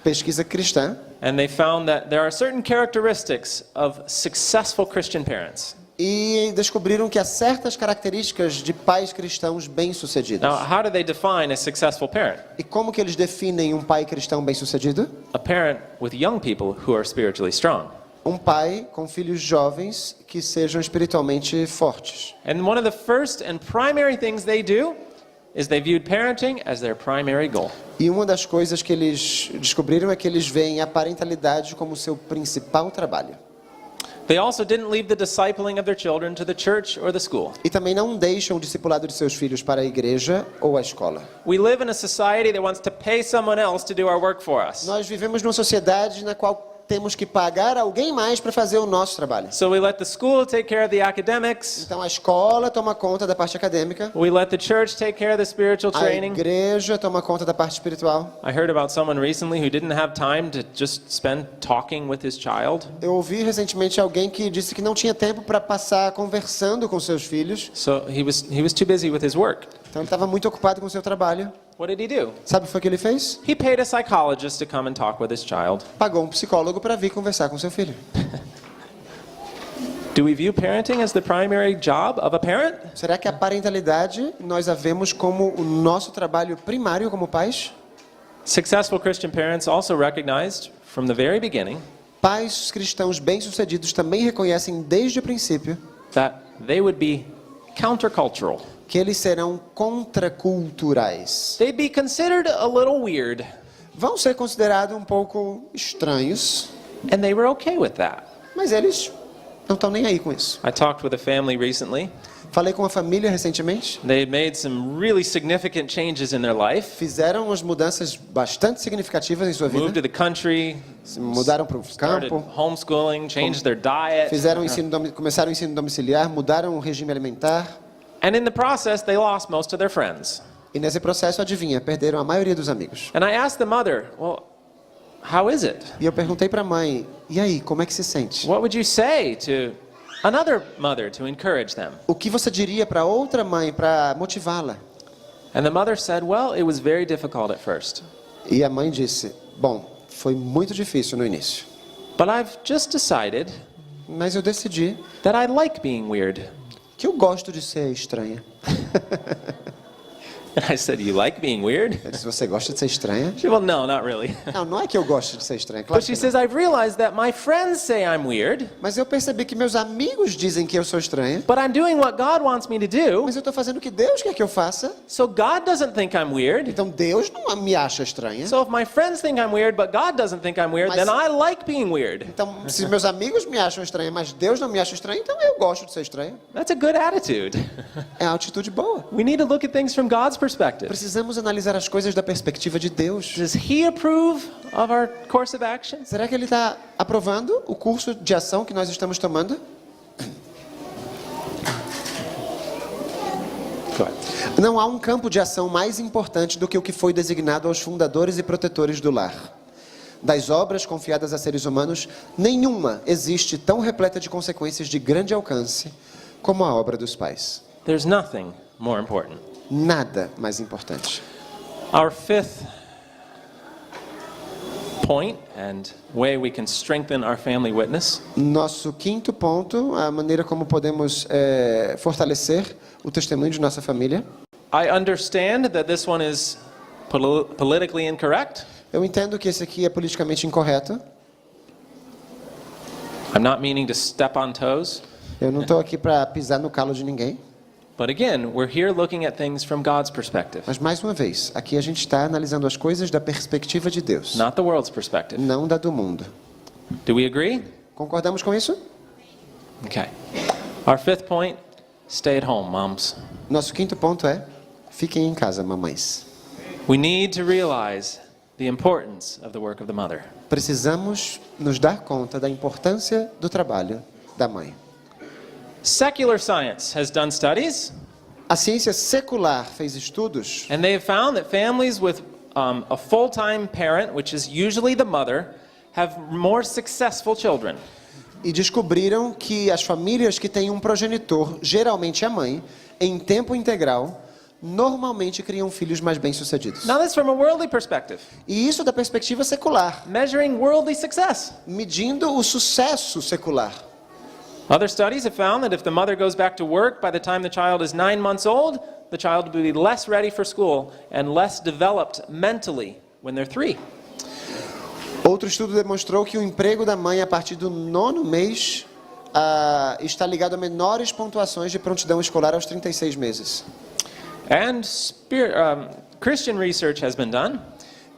pesquisa cristã, and they found that there are certain characteristics of successful Christian parents. e descobriram que há certas características de pais cristãos bem-sucedidos. Now, how do they define a successful parent? E como que eles definem um pai cristão bem-sucedido? A parent with young people who are spiritually strong. Um pai com filhos jovens que sejam espiritualmente fortes. And one of the first and primary things they do is they viewed parenting as their primary goal. E uma das coisas que eles descobriram é que eles veem a parentalidade como seu principal trabalho. They also didn't leave the discipling of their children to the church or the school. E também não deixam o discipulado de seus filhos para a igreja ou a escola. We live in a society that wants to pay someone else to do our work for us. Nós vivemos numa sociedade na qual temos que pagar alguém mais para fazer o nosso trabalho. So we let the school take care of the academics. Então a escola toma conta da parte acadêmica. We let the church take care of the spiritual A training. igreja toma conta da parte espiritual. I heard about someone recently who didn't have time to just spend talking with his child. Eu ouvi recentemente alguém que disse que não tinha tempo para passar conversando com seus filhos. So he was too busy with his work. Então ele estava muito ocupado com o seu trabalho. What did he do? Sabe o que foi que ele fez? He paid a psychologist to come and talk with his child. Pagou um psicólogo para vir conversar com seu filho. Do we view parenting as the primary job of a parent? Será que a parentalidade nós a vemos como o nosso trabalho primário como pais? Successful Christian parents also recognized from the very beginning Pais cristãos bem-sucedidos também reconhecem desde o princípio that they would be countercultural. que eles serão contraculturais. They'd be considered a little weird, Vão ser considerados um pouco estranhos, and they were okay with that. mas eles não estão nem aí com isso. I talked with a family recently. Falei com uma família recentemente, They made some really significant changes in their life. fizeram umas mudanças bastante significativas em sua Moved vida. to the country, Se mudaram para o started campo, homeschooling, changed their diet. começaram o ensino domiciliar, mudaram o regime alimentar. And in the process, they lost most of their friends. E nesse processo, adivinha, perderam a maioria dos amigos. And I asked the mother, well, how is it? E eu perguntei para a mãe, e aí, como é que se sente? What would you say to another mother to encourage them? O que você diria para outra mãe para motivá-la? And the mother said, well, it was very difficult at first. E a mãe disse, bom, foi muito difícil no início, But I've just decided mas eu decidi that I like being weird. que eu gosto de ser estranha. And I said, you like being weird? Eu disse, você gosta de ser estranha? She said, well, no, not really. Não, não é que eu gosto de ser estranha, claro But que she não. says, I've realized that my friends say I'm weird, Mas eu percebi que meus amigos dizem que eu sou estranha, but I'm doing what God wants me to do. mas eu estou fazendo o que Deus quer que eu faça. So God doesn't think I'm weird. Então Deus não me acha estranha. So if my friends think I'm weird, but God doesn't think I'm weird, Mas- then I like being weird. Então, se meus amigos me acham estranha, mas Deus não me acha estranha, então eu gosto de ser estranha. That's a good attitude. É uma atitude boa. We need to look at things from God's perspective. Precisamos analisar as coisas da perspectiva de Deus. Does He approve of our course of action? Será que Ele está aprovando o curso de ação que nós estamos tomando? Go ahead. Não há um campo de ação mais importante do que o que foi designado aos fundadores e protetores do lar. Das obras confiadas a seres humanos, nenhuma existe tão repleta de consequências de grande alcance como a obra dos pais. There's nothing more important. Nada mais importante. Our fifth point and way we can strengthen our family witness Nosso quinto ponto, a maneira como podemos fortalecer o testemunho de nossa família. I understand that this one is politically incorrect. Eu entendo que esse aqui é politicamente incorreto. I'm not meaning to step on toes. Eu não estou aqui para pisar no calo de ninguém. But again, we're here looking at things from God's perspective, Mas mais uma vez, aqui a gente está analisando as coisas da perspectiva de Deus, not the world's perspective. não da do mundo. Do we agree? Concordamos com isso? Okay. Our fifth point stay at home, moms. Nosso quinto ponto é: fiquem em casa, mamães. We need to realize the importance of the work of the mother. Precisamos nos dar conta da importância do trabalho da mãe. Secular science has done studies, A ciência secular fez estudos and they have found that families with a full-time parent, which is usually the mother, have more successful children. e descobriram que as famílias que têm um progenitor, geralmente a mãe, em tempo integral, normalmente criam filhos mais bem-sucedidos. Now that's from a worldly perspective, E isso da perspectiva secular, measuring worldly success. medindo o sucesso secular. Other studies have found that if the mother goes back to work by the time the child is 9 months old, the child will be less ready for school and less developed mentally when they're 3. Outro estudo demonstrou que o emprego da mãe a partir do 9º mês está ligado a menores pontuações de prontidão escolar aos 36 meses. And Christian research has been done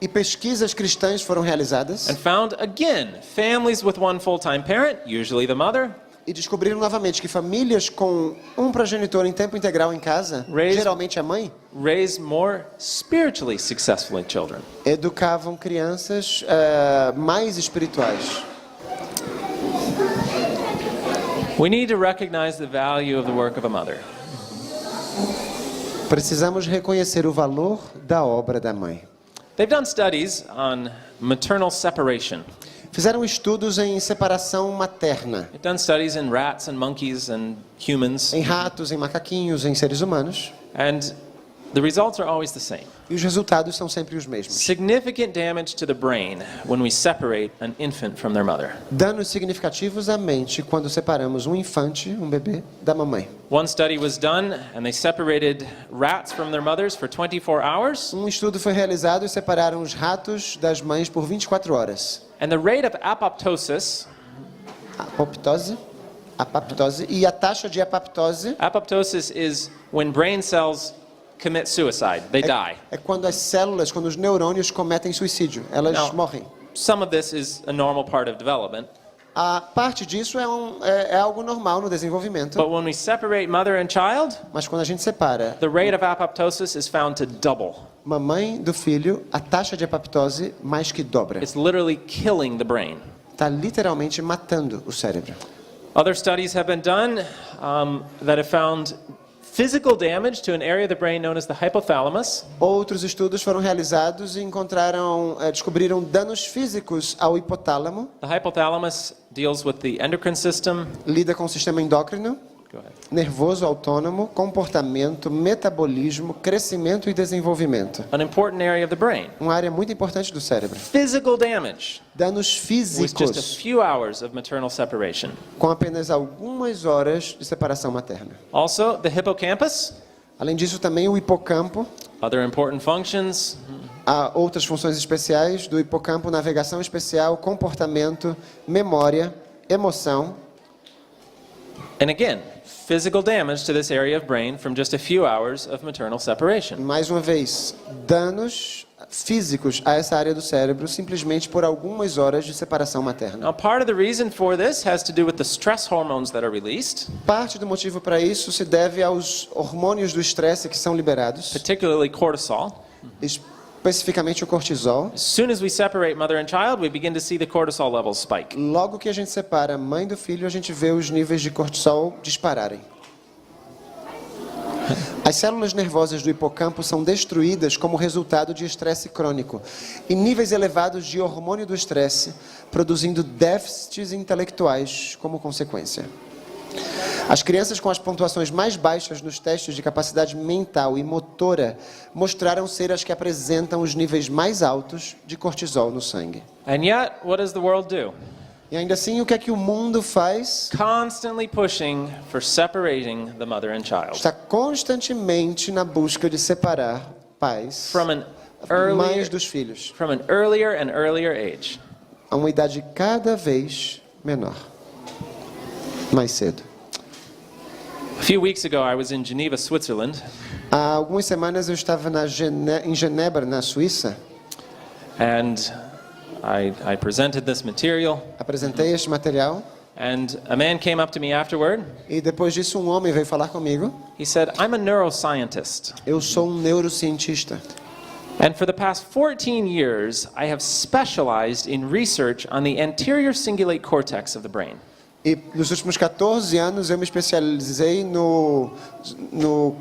E pesquisas cristãs foram realizadas and found again families with one full-time parent, usually the mother, e descobriram novamente que famílias com um progenitor em tempo integral em casa, geralmente a mãe, raise more spiritually successful children. educavam crianças mais espirituais. We need to recognize the value of the work of a mother. Precisamos reconhecer o valor da obra da mãe. They've done studies on maternal separation. Fizeram estudos em separação materna, They've done studies in rats and monkeys and humans, em ratos, em macaquinhos, em seres humanos, and the results are always the same. e os resultados são sempre os mesmos. Significant damage to the brain when we separate an infant from their mother. Danos significativos à mente quando separamos um infante, um bebê, da mamãe. One study was done and they separated rats from their mothers for 24 hours, Um estudo foi realizado e separaram os ratos das mães por 24 horas. and the rate of apoptosis, Apoptose e a taxa de apoptose apoptosis is when brain cells commit suicide, they die. é quando as células, quando os neurônios cometem suicídio, elas Não. morrem. Some of this is a normal part of development, A parte disso é algo normal no desenvolvimento, but when we separate mother and child, mas quando a gente separa the rate of apoptosis is found to double. mamãe do filho, a taxa de apoptose mais que dobra. It's literally killing the brain. Está literalmente matando o cérebro. Other studies have been done that have found physical damage to an area of the brain known as the hypothalamus. Outros estudos foram realizados e descobriram danos físicos ao hipotálamo, The hypothalamus deals with the endocrine system. lida com o sistema endócrino, Go ahead. nervoso autônomo, comportamento, metabolismo, crescimento e desenvolvimento. An important area of the brain. Uma área muito importante do cérebro. Physical damage Danos with just a físicos few hours of maternal separation. com apenas algumas horas de separação materna. Also, the hippocampus, Além disso, também o hipocampo, other important functions, há outras funções especiais do hipocampo: navegação especial, comportamento, memória, emoção. and again, physical damage to this area of brain from just a few hours of maternal separation. Mais uma vez, danos físicos a essa área do cérebro simplesmente por algumas horas de separação materna. Now, part of the reason for this has to do with the stress hormones that are released, Parte do motivo para isso se deve aos hormônios do estresse que são liberados, particularly cortisol. especificamente o cortisol. As soon as we separate mother and child, we begin to see the cortisol levels spike. Logo que a gente separa a mãe do filho, a gente vê os níveis de cortisol dispararem. As células nervosas do hipocampo são destruídas como resultado de estresse crônico e níveis elevados de hormônio do estresse, produzindo déficits intelectuais como consequência. As crianças com as pontuações mais baixas nos testes de capacidade mental e motora mostraram ser as que apresentam os níveis mais altos de cortisol no sangue. And yet, what does the world do? E ainda assim, o que é que o mundo faz? Constantly pushing for separating the mother and child. Está constantemente na busca de separar pais, From an mães dos filhos, earlier and earlier age. a uma idade cada vez menor, mais cedo. A few weeks ago, I was in Geneva, Switzerland, Há algumas semanas eu estava em Genebra, na Suíça, and I presented this material, apresentei este material And a man came up to me afterward. E depois disso um homem veio falar comigo. He said, I'm a neuroscientist. Eu sou um neurocientista. And for the past 14 years, I have specialized in research on the anterior cingulate cortex of the brain. E nos últimos 14 anos eu me especializei no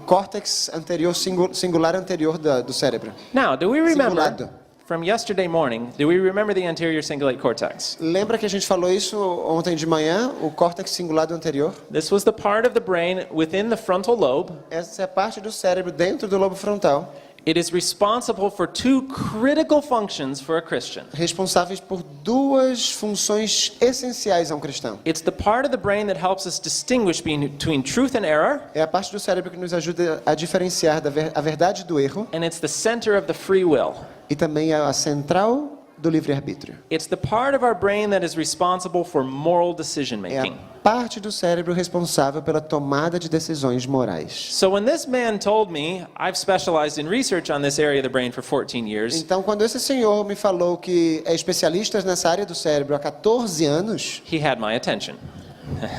córtex anterior, singular anterior do cérebro. Now, do we remember Cingulado. from yesterday morning, do we remember the anterior cingulate cortex? Lembra que a gente falou isso ontem de manhã, o córtex cingulado anterior? This was the part of the brain within the frontal lobe. Essa é a parte do cérebro dentro do lobo frontal, It is responsible for two critical functions for a Christian. responsáveis por duas funções essenciais a um cristão. It's the part of the brain that helps us distinguish between truth and error, É a parte do cérebro que nos ajuda a diferenciar a verdade do erro and it's the center of the free will. e também a central do livre-arbítrio. It's the part of our brain that is responsible for moral decision É making. a parte do cérebro responsável pela tomada de decisões morais. So when this man told me, I've specialized in research on this area of the brain for 14 years, Então, quando esse senhor me falou que é especialista nessa área do cérebro há 14 anos, he had my attention.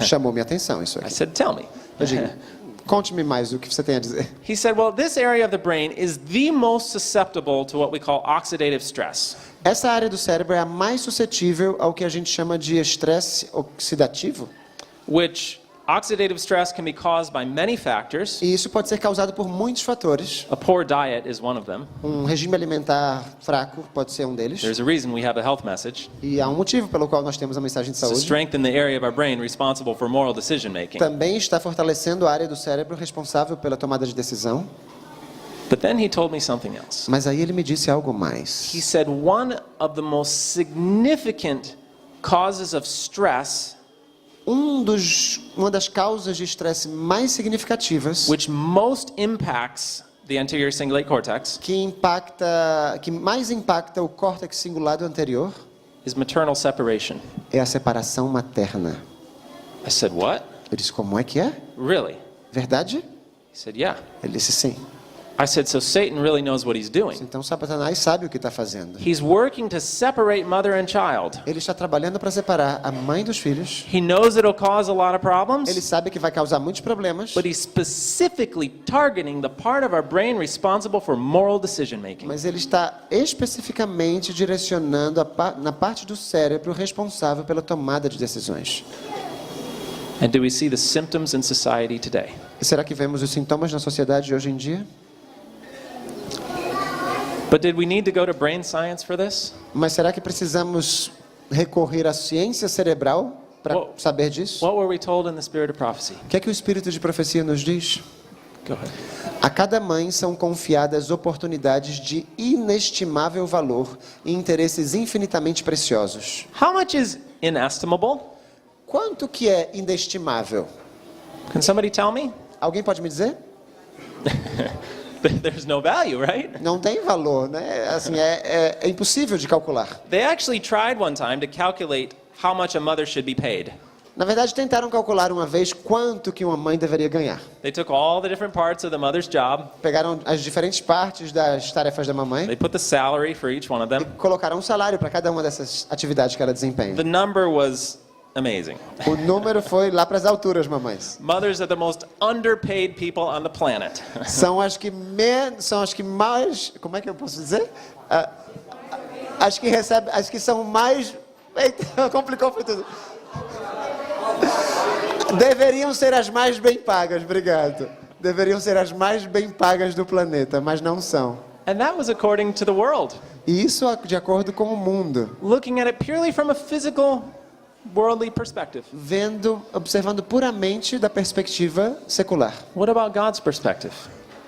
chamou minha atenção isso I aqui. said, tell me. Eu digo, conte-me mais o que você tem a dizer. He said, well, this area of the brain is the most susceptible to what we call oxidative stress. Essa área do cérebro é a mais suscetível ao que a gente chama de estresse oxidativo. Which oxidative stress can be caused by many factors. E isso pode ser causado por muitos fatores. A poor diet is one of them. Um regime alimentar fraco pode ser um deles. There's a reason we have a health message. E há um motivo pelo qual nós temos a mensagem de To saúde. strengthen the area of our brain responsible for moral decision making. Também está fortalecendo a área do cérebro responsável pela tomada de decisão. But then he told me something else. Mas aí ele me disse algo mais. He said one of the most significant causes of stress, Uma das causas de estresse mais significativas which most impacts the anterior cingulate cortex, que mais impacta o córtex cingulado anterior is maternal separation. é a separação materna. I said, what? Eu disse, como é que é? Really? Verdade? He said, yeah. Ele disse sim. I said, so Satan really knows what he's doing. Então Satanás sabe o que está fazendo. He's working to separate mother and child. Ele está trabalhando para separar a mãe dos filhos. He knows it'll cause a lot of problems, Ele sabe que vai causar muitos problemas. but he's specifically targeting the part of our brain responsible for moral decision making. Mas ele está especificamente direcionando na parte do cérebro responsável pela tomada de decisões. And do we see the symptoms in society today? E será que vemos os sintomas na sociedade hoje em dia? But did we need to go to brain science for this? Mas será que precisamos recorrer à ciência cerebral para saber disso? What were we told in the spirit of prophecy? O que é que o Espírito de Profecia nos diz? Go ahead. A cada mãe são confiadas oportunidades de inestimável valor e interesses infinitamente preciosos. How much is inestimable? Quanto que é inestimável? Can somebody tell me? Alguém pode me dizer? There's no value, right? Não tem valor, né? Assim, é impossível de calcular. They actually tried one time to calculate how much a mother should be paid. Na verdade, tentaram calcular uma vez quanto que uma mãe deveria ganhar. They took all the different parts of the mother's job. Pegaram as diferentes partes das tarefas da mamãe They put the salary for each one of e them. colocaram um salário para cada uma dessas atividades que ela desempenha. The number was amazing. O número foi lá para as alturas, mamães. Mothers are the most underpaid people on the planet. São as que mais, como é que eu posso dizer? As que são mais, eita, complicou foi tudo. Deveriam ser as mais bem pagas, obrigado. Deveriam ser as mais bem pagas do planeta, mas não são. And that was according to the world. E isso de acordo com o mundo, Looking at it purely from a physical, worldly perspective. observando puramente da perspectiva secular. What about God's perspective?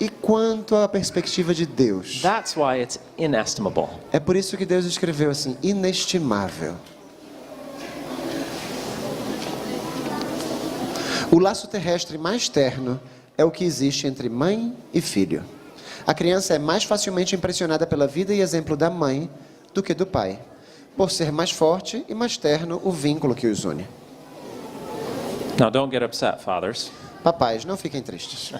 E quanto à perspectiva de Deus? That's why it's inestimable. É por isso que Deus escreveu assim, inestimável. O laço terrestre mais terno é o que existe entre mãe e filho. A criança é mais facilmente impressionada pela vida e exemplo da mãe do que do pai, por ser mais forte e mais terno o vínculo que os une. Now don't get upset, fathers. Papais, não fiquem tristes.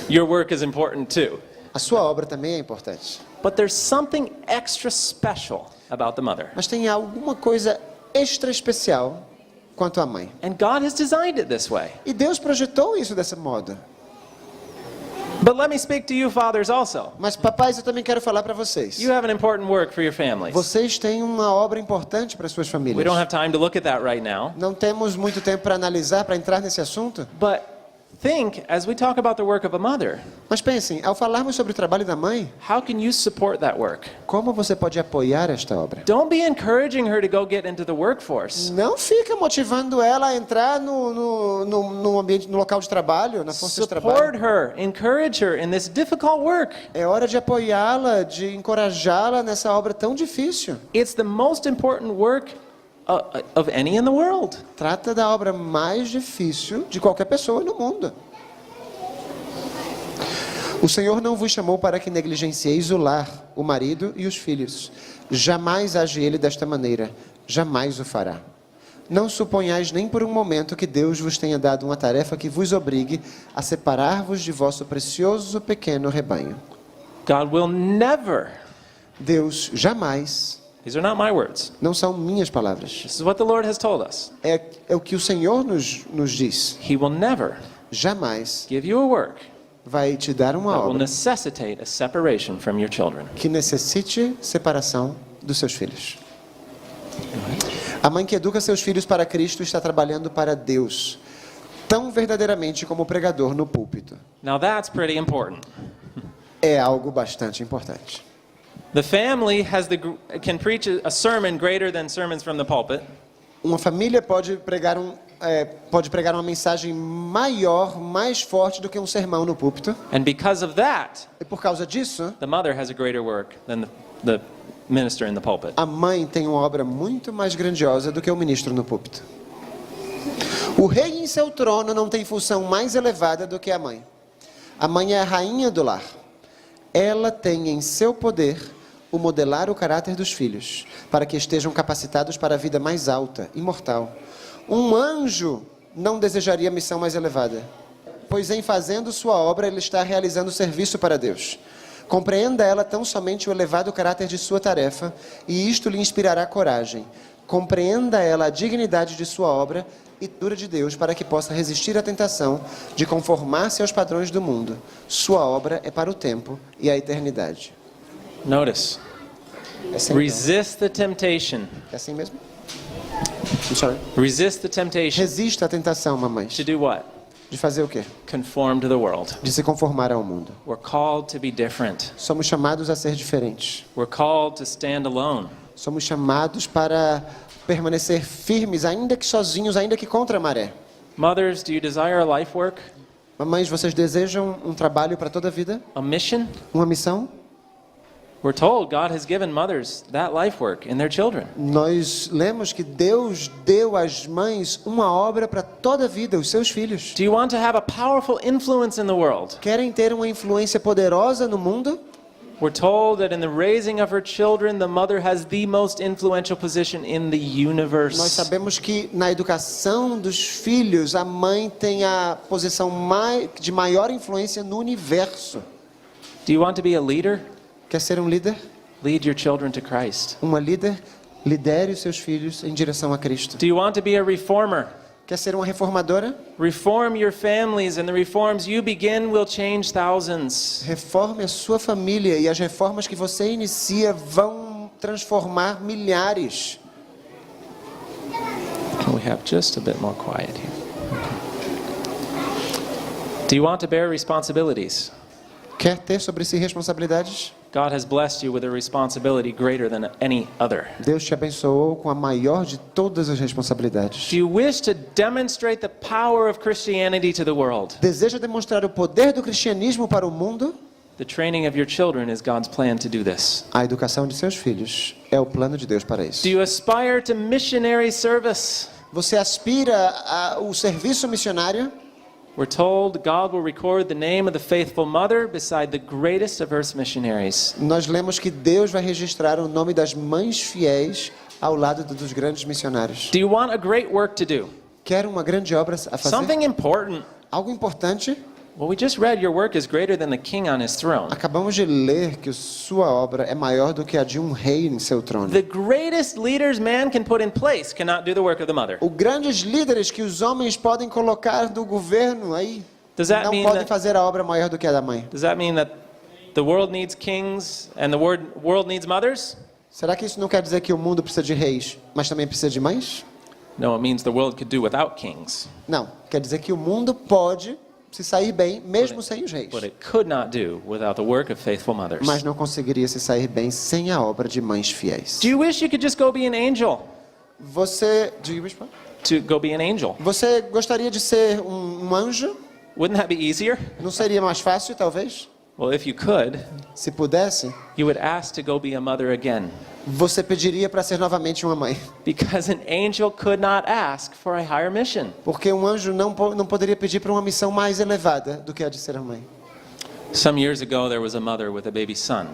Your work is important too. A sua obra também é importante. But there's something extra special about the mother. Mas tem alguma coisa extra especial quanto a mãe. And God has designed it this way. E Deus projetou isso dessa modo. But let me speak to you fathers also. Mas papais, eu também quero falar para vocês. You have an important work for your families. Vocês têm uma obra importante para suas We famílias. don't have time to look at that right now. Não temos muito tempo para analisar, para entrar nesse assunto. But think, as we talk about the work of a mother, Mas pensem, ao falarmos sobre o trabalho da mãe, how can you support that work? como você pode apoiar esta obra? Don't be encouraging her to go get into the workforce. Não fica motivando ela a entrar no ambiente, no local de trabalho, na força de Support trabalho. her, encourage her in this difficult work. É hora de apoiá-la, de encorajá-la nessa obra tão difícil. It's the most important work of any in the world. Trata da obra mais difícil de qualquer pessoa no mundo. O Senhor não vos chamou para que negligencieis o lar, o marido e os filhos. Jamais age ele desta maneira, jamais o fará. Não suponhais nem por um momento que Deus vos tenha dado uma tarefa que vos obrigue a separar-vos de vosso precioso pequeno rebanho. God will never, Deus jamais, these are not my words, não são minhas palavras, this is what the Lord has told us. é o que o Senhor nos diz. He will never Jamais give you a work vai te dar uma that will obra necessitate a separation from your children. que necessite separação dos seus filhos. A mãe que educa seus filhos para Cristo está trabalhando para Deus, tão verdadeiramente como o pregador no púlpito. Now that's pretty important. É algo bastante importante. The family can preach a sermon greater than sermons from the pulpit. Uma família pode pregar uma mensagem maior, mais forte do que um sermão no púlpito. And because of that, E por causa disso, the mother has a greater work than the minister in the pulpit. a mãe tem uma obra muito mais grandiosa do que o ministro no púlpito. O rei em seu trono não tem função mais elevada do que a mãe. A mãe é a rainha do lar. Ela tem em seu poder o modelar o caráter dos filhos, para que estejam capacitados para a vida mais alta, imortal. Um anjo não desejaria missão mais elevada, pois em fazendo sua obra ele está realizando serviço para Deus. Compreenda ela tão somente o elevado caráter de sua tarefa, e isto lhe inspirará coragem. Compreenda ela a dignidade de sua obra e dura de Deus, para que possa resistir à tentação de conformar-se aos padrões do mundo. Sua obra é para o tempo e a eternidade. Notice, É assim, resist the temptation. é assim mesmo? I'm sorry. Resist the temptation Resista à tentação, mamães. to do what? De fazer o quê? Conform to the world. De se conformar ao mundo. We're called to be different. Somos chamados a ser diferentes. We're called to stand alone. Somos chamados para permanecer firmes, ainda que sozinhos, ainda que contra a maré. Mothers, do you desire a life work? Mamães, vocês desejam um trabalho para toda a vida? A mission? Uma missão? We're told God has given mothers that life work in their children. Nós lemos que Deus deu às mães uma obra para toda a vida, os seus filhos. Do you want to have a powerful influence in the world? Querem ter uma influência poderosa no mundo? We're told that in the raising of her children, the mother has the most influential position in the Nós universe. sabemos que na educação dos filhos, a mãe tem a posição de maior influência no universo. Do you want to be a leader? Quer ser um líder? Lead your children to Christ. Uma líder? Lidere os seus filhos em direção a Cristo. Do you want to be a reformer? Quer ser uma reformadora? Reform your families, and the reforms you begin will change thousands. Reforme a sua família, e as reformas que você inicia vão transformar milhares. Can we have just a bit more quiet here? Do you want to bear responsibilities? Quer ter sobre si responsabilidades? God has blessed you with a responsibility greater than any other. Deus te abençoou com a maior de todas as responsabilidades. Do you wish to demonstrate the power of Christianity to the world? Deseja demonstrar o poder do cristianismo para o mundo? The training of your children is God's plan to do this. A educação de seus filhos é o plano de Deus para isso. Do you aspire to missionary service? Você aspira ao serviço missionário? We're told God will record the name of the faithful mother beside the greatest of earth's missionaries. Nós lemos que Deus vai registrar o nome das mães fiéis ao lado dos grandes missionários. Do you want a great work to do? Quer uma grande obra a fazer? Something important. Algo importante? Well, we just read your work is greater than the king on his throne. Acabamos de ler que sua obra é maior do que a de um rei em seu trono. The greatest leaders man can put in place cannot do the work of the mother. Os grandes líderes que os homens podem colocar no governo aí Does that não mean podem that- fazer a obra maior do que a da mãe. Does that mean that the world needs kings and the world needs mothers? Será que isso não quer dizer que o mundo precisa de reis, mas também precisa de mães? No, it means the world could do without kings, Não, quer dizer que o mundo pode se sair bem mesmo sem os reis, but it could not do without the work of faithful mothers. mas não conseguiria se sair bem sem a obra de mães fiéis. Do you wish you could just go be an angel? To go be an angel? Você gostaria de ser um anjo? Wouldn't that be easier? Não seria mais fácil, talvez? Well, if you could, Se pudesse, you would ask to go be a mother again, você pediria para ser novamente uma mãe. because an angel could not ask for a higher mission. Porque um anjo não poderia pedir para uma missão mais elevada do que a de ser a mãe. Some years ago, there was a mother with a baby son.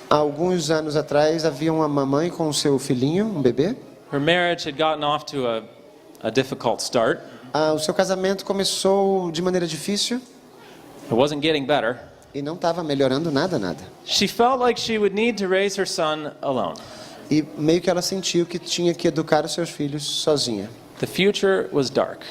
Há alguns anos atrás, havia uma mamãe com o seu filhinho, um bebê. Her marriage had gotten off to a difficult start. O seu casamento começou de maneira difícil It wasn't getting better. e não estava melhorando nada. She felt like she would need to raise her son alone. E meio que ela sentiu que tinha que educar os seus filhos sozinha. The future was dark,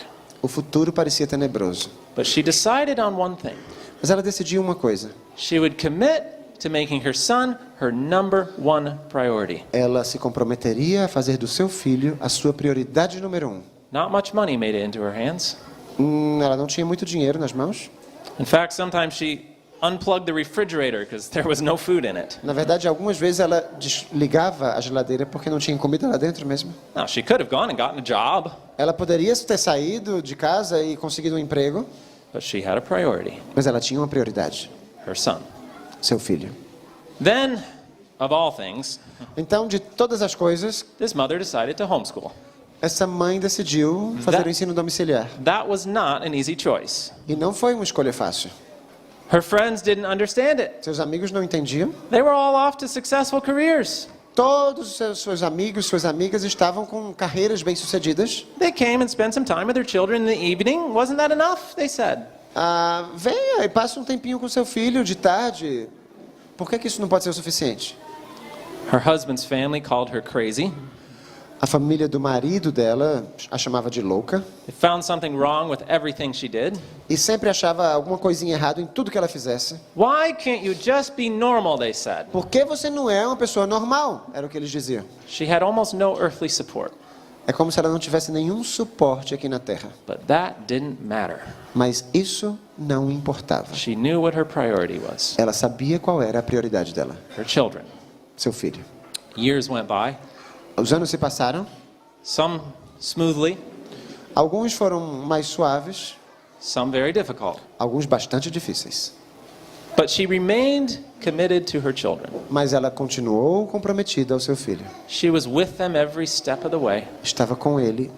O futuro parecia tenebroso. but she decided on one thing. Mas ela decidiu uma coisa. She would commit to making her son her number one priority. Ela se comprometeria a fazer do seu filho a sua prioridade número 1. Not much money made it into her hands. Ela não tinha muito dinheiro nas mãos. In fact, sometimes she unplugged the refrigerator because there was no food in it. Na verdade, algumas vezes ela desligava a geladeira porque não tinha comida lá dentro mesmo. Now, she could have gone and gotten a job, Ela poderia ter saído de casa e conseguido um emprego, but she had a priority, mas ela tinha uma prioridade: her son. seu filho. Then, of all things, Então, de todas as coisas, this mother decided to homeschool. essa mãe decidiu fazer o ensino domiciliar. That was not an easy choice. E não foi uma escolha fácil. Her friends didn't understand it. Seus amigos não entendiam. They were all off to successful careers. Todos os seus amigos, suas amigas estavam com carreiras bem-sucedidas. They came and spent some time with their children in the evening. Wasn't that enough? They said. Venha e passe um tempinho com seu filho de tarde. Por que isso não pode ser o suficiente? Her husband's family called her crazy. A família do marido dela a chamava de louca. They found something wrong with everything she did. E sempre achava alguma coisinha errada em tudo que ela fizesse. Why can't you just be normal, they said. Por que você não é uma pessoa normal? Era o que eles diziam. She had almost no earthly support. É como se ela não tivesse nenhum suporte aqui na Terra. But that didn't matter. Mas isso não importava. She knew what her priority was. Ela sabia qual era a prioridade dela. Her children. Seu filho. Years went by. Os anos se passaram. Some smoothly, Alguns foram mais suaves. some very difficult. Alguns bastante difíceis. But she remained committed to her children. Mas ela continuou comprometida ao seu filho. She was with them every step of the way. Estava com ele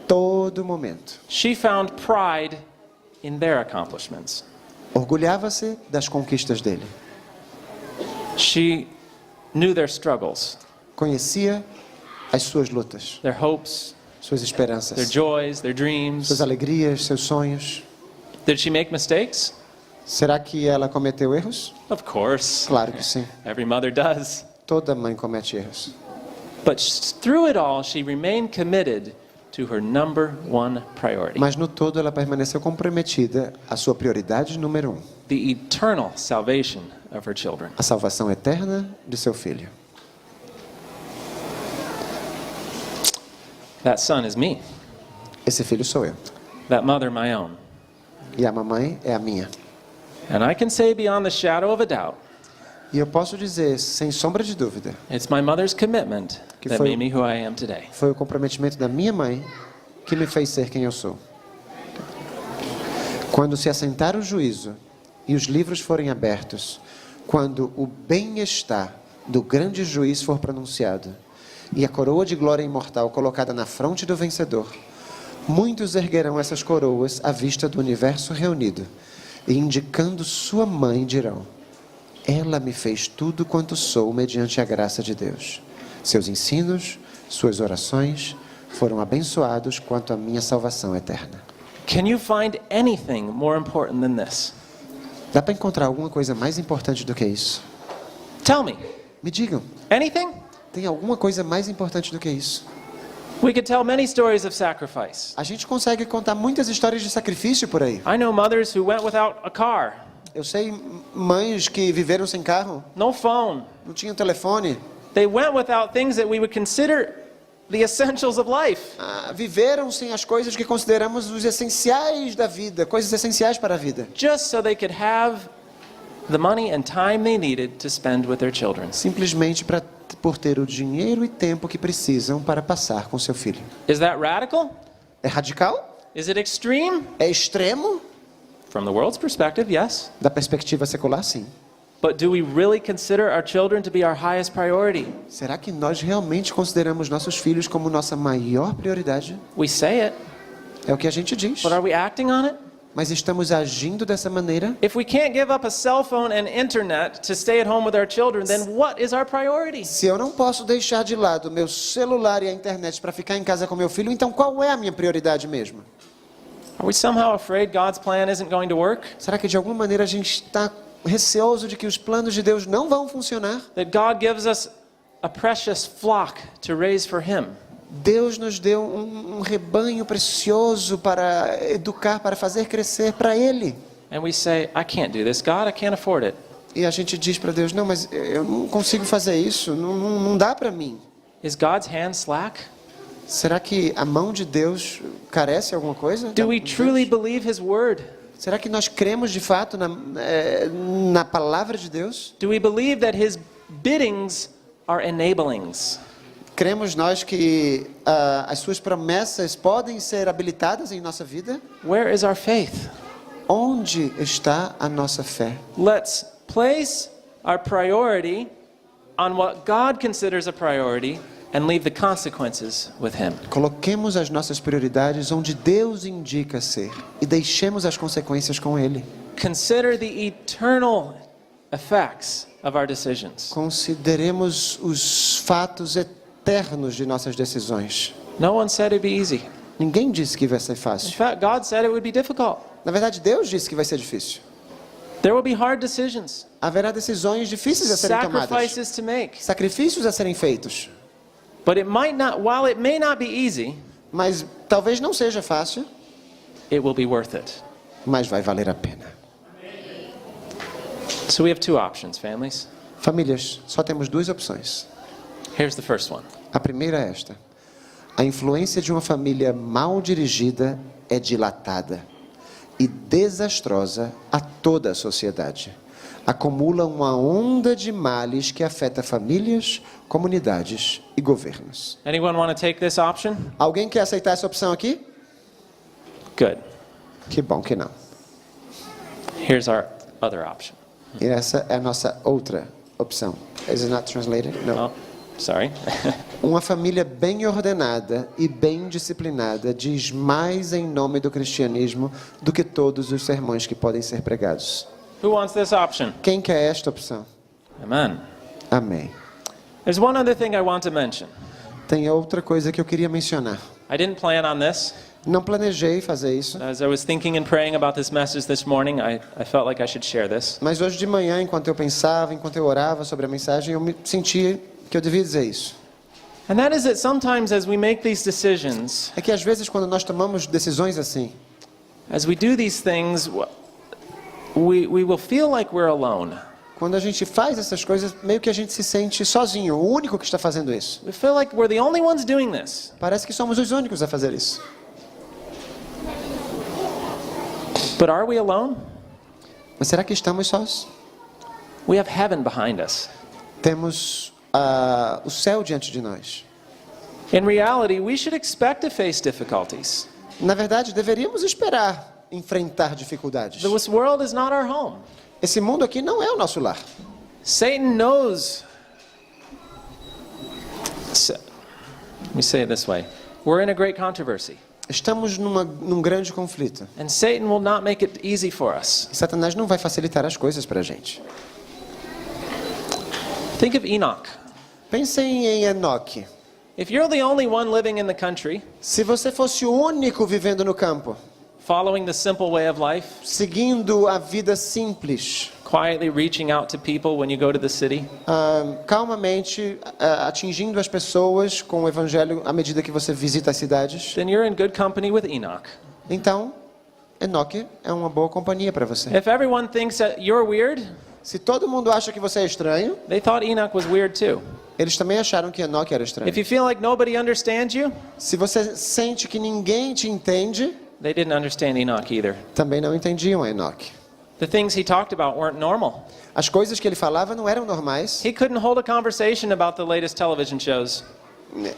todo momento. She found pride in their accomplishments. Orgulhava-se das conquistas dele. She knew their struggles, Conhecia as suas lutas, their hopes, suas their esperanças, joys, their dreams. suas alegrias, seus sonhos. Did she make mistakes? Será que ela cometeu erros? Of course. Claro que sim. Every mother does. Toda mãe comete erros. But through it all, she remained committed to her number one priority, Mas no todo ela permaneceu comprometida à sua prioridade número 1, the eternal salvation of her children. a salvação eterna de seu filho. That son is me. Esse filho sou eu. That mother, my own. E a mamãe é a minha. And I can say beyond the shadow of a doubt, E eu posso dizer, sem sombra de dúvida, it's my mother's commitment Que that foi- made me who I am today. foi o comprometimento da minha mãe que me fez ser quem eu sou. Quando se assentar o juízo e os livros forem abertos, quando o bem-estar do grande juiz for pronunciado e a coroa de glória imortal colocada na fronte do vencedor, muitos erguerão essas coroas à vista do universo reunido e, indicando sua mãe, dirão: ela me fez tudo quanto sou mediante a graça de Deus. Seus ensinos, suas orações foram abençoados quanto a minha salvação eterna. Can you find anything more important than this? Dá para encontrar alguma coisa mais importante do que isso? Tell me. Me digam, Anything? tem alguma coisa mais importante do que isso? We could tell many stories of sacrifice. A gente consegue contar muitas histórias de sacrifício por aí. I know mothers who went without a car, Eu sei mães que viveram sem carro, no phone. não tinham telefone, They went without things that we would consider the essentials of life. viveram sem as coisas que consideramos os essenciais da vida, coisas essenciais para a vida. Just so they could have the money and time they needed to spend with their children. Simplesmente por ter o dinheiro e tempo que precisam para passar com seu filho. Is that radical? É radical? Is it extreme? É extremo? From the world's perspective, yes. Da perspectiva secular, sim. But do we really consider our children to be our highest priority? Será que nós realmente consideramos nossos filhos como nossa maior prioridade? We say it, É o que a gente diz. but are we acting on it? Mas estamos agindo dessa maneira? If we can't give up a cell phone and internet to stay at home with our children, then what is our priority? Se eu não posso deixar de lado meu celular e a internet para ficar em casa com meu filho, então qual é a minha prioridade mesmo? Are we somehow afraid God's plan isn't going to work? Será que de alguma maneira a gente está receoso de que os planos de Deus não vão funcionar? That God gives us a precious flock to raise for Him. Deus nos deu um rebanho precioso para educar, para fazer crescer para Ele. And we say, I can't do this, God, I can't afford it. E a gente diz para Deus, não, mas eu não consigo fazer isso, não dá para mim. Is God's hand slack? Será que a mão de Deus carece de alguma coisa? Do we truly believe His word? Será que nós cremos de fato na palavra de Deus? Do we believe that His biddings are enablings? Cremos nós que as suas promessas podem ser habilitadas em nossa vida? Where is our faith? Onde está a nossa fé? Let's place our priority on what God considers a priority and leave the consequences with Him. Coloquemos as nossas prioridades onde Deus indica ser e deixemos as consequências com Ele. Consider the eternal effects of our decisions. Consideremos os fatos eternos de nossas decisões. No one said it'd be easy. Ninguém disse que vai ser In fácil. fact, God said it would be difficult. Na verdade, Deus disse que vai ser difícil. There will be hard decisions, Haverá decisões difíceis a serem tomadas, sacrifices to make. sacrifícios a serem feitos. But it might not, while it may not be easy, Mas talvez não seja fácil, it will be worth it. mas vai valer a pena. So we have two options, families. Famílias, só temos duas opções. Here's the first one. A primeira é esta: a influência de uma família mal dirigida é dilatada e desastrosa a toda a sociedade. Acumula uma onda de males que afeta famílias, comunidades e governos. Anyone want to take this option? Alguém quer aceitar essa opção aqui? Good. Que bom que não. Here's our other option. E essa é a nossa outra opção. Is it not translated? No. Oh, sorry. Uma família bem ordenada e bem disciplinada diz mais em nome do cristianismo do que todos os sermões que podem ser pregados. Who wants this option? Quem quer esta opção? Amen. Amém. There's one other thing I want to mention. Tem outra coisa que eu queria mencionar. I didn't plan on this. Não planejei fazer isso, As I was thinking and praying about this message this morning, I felt like I should share this. mas hoje de manhã, enquanto eu pensava, enquanto eu orava sobre a mensagem, eu me senti que eu devia dizer isso. And that is that sometimes as we make these decisions, É que às vezes quando nós tomamos decisões assim, as we do these things, we will feel like we're alone. quando a gente faz essas coisas, meio que a gente se sente sozinho, o único que está fazendo isso. We feel like we're the only ones doing this. Parece que somos os únicos a fazer isso. But are we alone? Mas será que estamos sós? We have heaven behind us. Temos o céu diante de nós. In reality, we should expect to face difficulties. Na verdade, deveríamos esperar enfrentar dificuldades. This world is not our home. Esse mundo aqui não é o nosso lar. Satan knows. Let me say it this way. We're in a great controversy. Estamos num grande conflito. And Satan will not make it easy for us. Satanás não vai facilitar as coisas para a gente. Think of Enoch. Pensem em Enoque. If you're the only one living in the country, Se você fosse o único vivendo no campo, following the simple way of life, seguindo a vida simples, quietly reaching out to people when you go to the city, calmamente atingindo as pessoas com o evangelho à medida que você visita as cidades, then you're in good company with Enoch. então Enoque é uma boa companhia para você. If everyone thinks that you're weird, Se todo mundo acha que você é estranho, they thought Enoch was weird too. eles também acharam que Enoque era estranho. If you feel like nobody understands you, Se você sente que ninguém te entende, they didn't understand Enoch either. também não entendiam Enoque. The things he talked about weren't normal. As coisas que ele falava não eram normais. He couldn't hold a conversation about the latest television shows.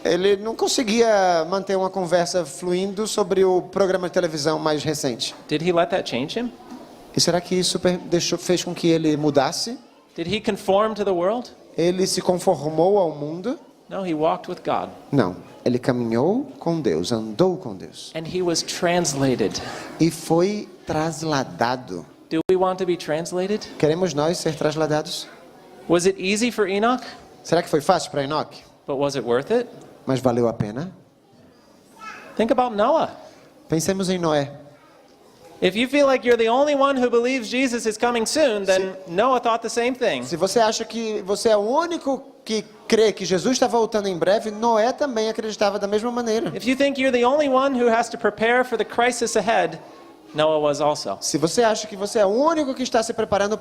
Ele não conseguia manter uma conversa fluindo sobre o programa de televisão mais recente. Did he let that change him? E será que isso fez com que ele mudasse? Did he conform to the world? Ele se conformou ao mundo? No, he walked with God. Não. Ele caminhou com Deus, andou com Deus. And he was translated. E foi trasladado. Do we want to be translated? Queremos nós ser trasladados? Was it easy for Enoch? Será que foi fácil para Enoque? But was it worth it? Mas valeu a pena? Think about Noah. Pensemos em Noé. If you feel like you're the only one who believes Jesus is coming soon, then Noah thought the same thing. Se você acha que você é o único que crê que Jesus está voltando em breve, Noé também acreditava da mesma maneira. If you think you're the only one who has to prepare for the crisis ahead, Noah was also. Se você acha que você é o único que está se preparando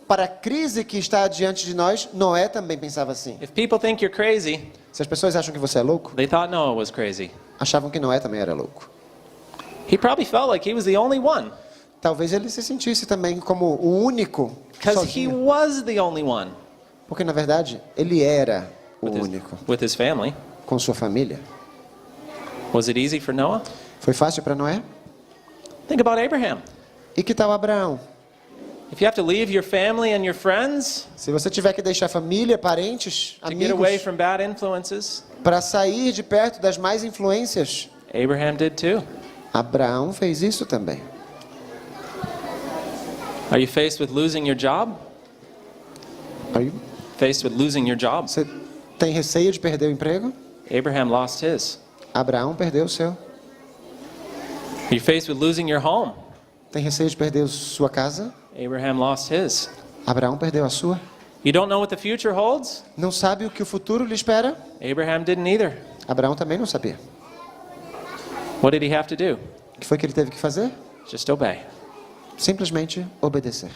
para a crise que está diante de nós, Noé também pensava assim. If people think you're crazy, Se as pessoas acham que você é louco, they thought Noah was crazy. achavam que Noé também era louco. He probably felt like he was the only one, Talvez ele se sentisse também como o único, because he sozinho. was the only one Porque na verdade, ele era o with único, his family. com sua família. Was it easy for Noah? Foi fácil para Noé? Think about Abraham. E que tal Abraão? If you have to leave your family and your friends Se você tiver que deixar família, parentes, to get away amigos, from bad influences, para sair de perto das más influências, Abraham did too. Abraão fez isso também. Are you faced with losing your job? Aí, Faced with losing your job? você tem receio de perder o emprego? Abraham lost his. Abraão perdeu o seu. Are you faced with losing your home? Tem receio de perder sua casa? Abraham lost his. Abraão perdeu a sua. You don't know what the future holds? Não sabe o que o futuro lhe espera? Abraham didn't either. Abraão também não sabia. What did he have to do? O que foi que ele teve que fazer? Just obey. Simplesmente obedecer.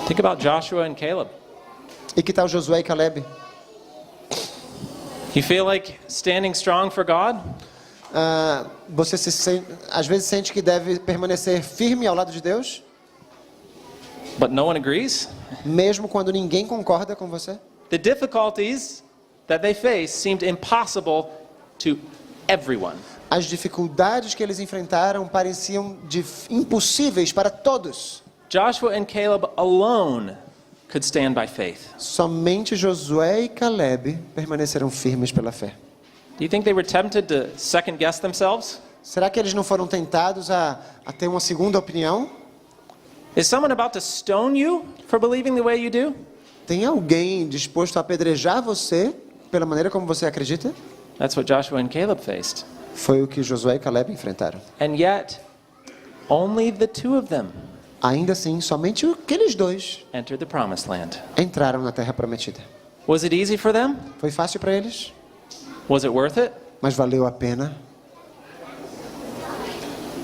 Think about Joshua and Caleb. E que tal Josué e Caleb? You feel like standing strong for God? Você às vezes sente que deve permanecer firme ao lado de Deus, But no one agrees? mesmo quando ninguém concorda com você? The difficulties that they face seemed impossible to everyone. As dificuldades que eles enfrentaram pareciam impossíveis para todos. Joshua and Caleb alone could stand by faith. Somente Josué e Caleb permaneceram firmes pela fé. Do you think they were tempted to second guess themselves? Será que eles não foram tentados a ter uma segunda opinião? Is someone about to stone you for believing the way you do? Tem alguém disposto a apedrejar você pela maneira como você acredita? That's what Joshua and Caleb faced. Foi o que Josué e Caleb enfrentaram. And yet, only the two of them Ainda assim, somente aqueles dois entered the promised land. entraram na terra prometida. Was it easy for them? Foi fácil para eles, Was it worth it? mas valeu a pena.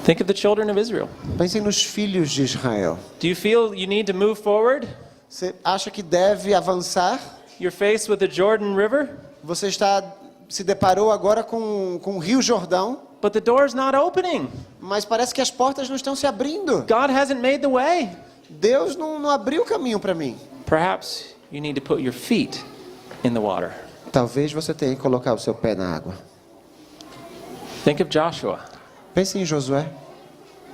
Think of the children of Israel. Pensem nos filhos de Israel. Do you feel you need to move forward? Você acha que deve avançar? You're faced with the Jordan River, Você se deparou agora com o Rio Jordão, but the door's not opening. mas parece que as portas não estão se abrindo. God hasn't made the way. Deus não abriu o caminho para mim. Perhaps you need to put your feet in the water. Talvez você tenha que colocar o seu pé na água. Think of Joshua. Pense em Josué.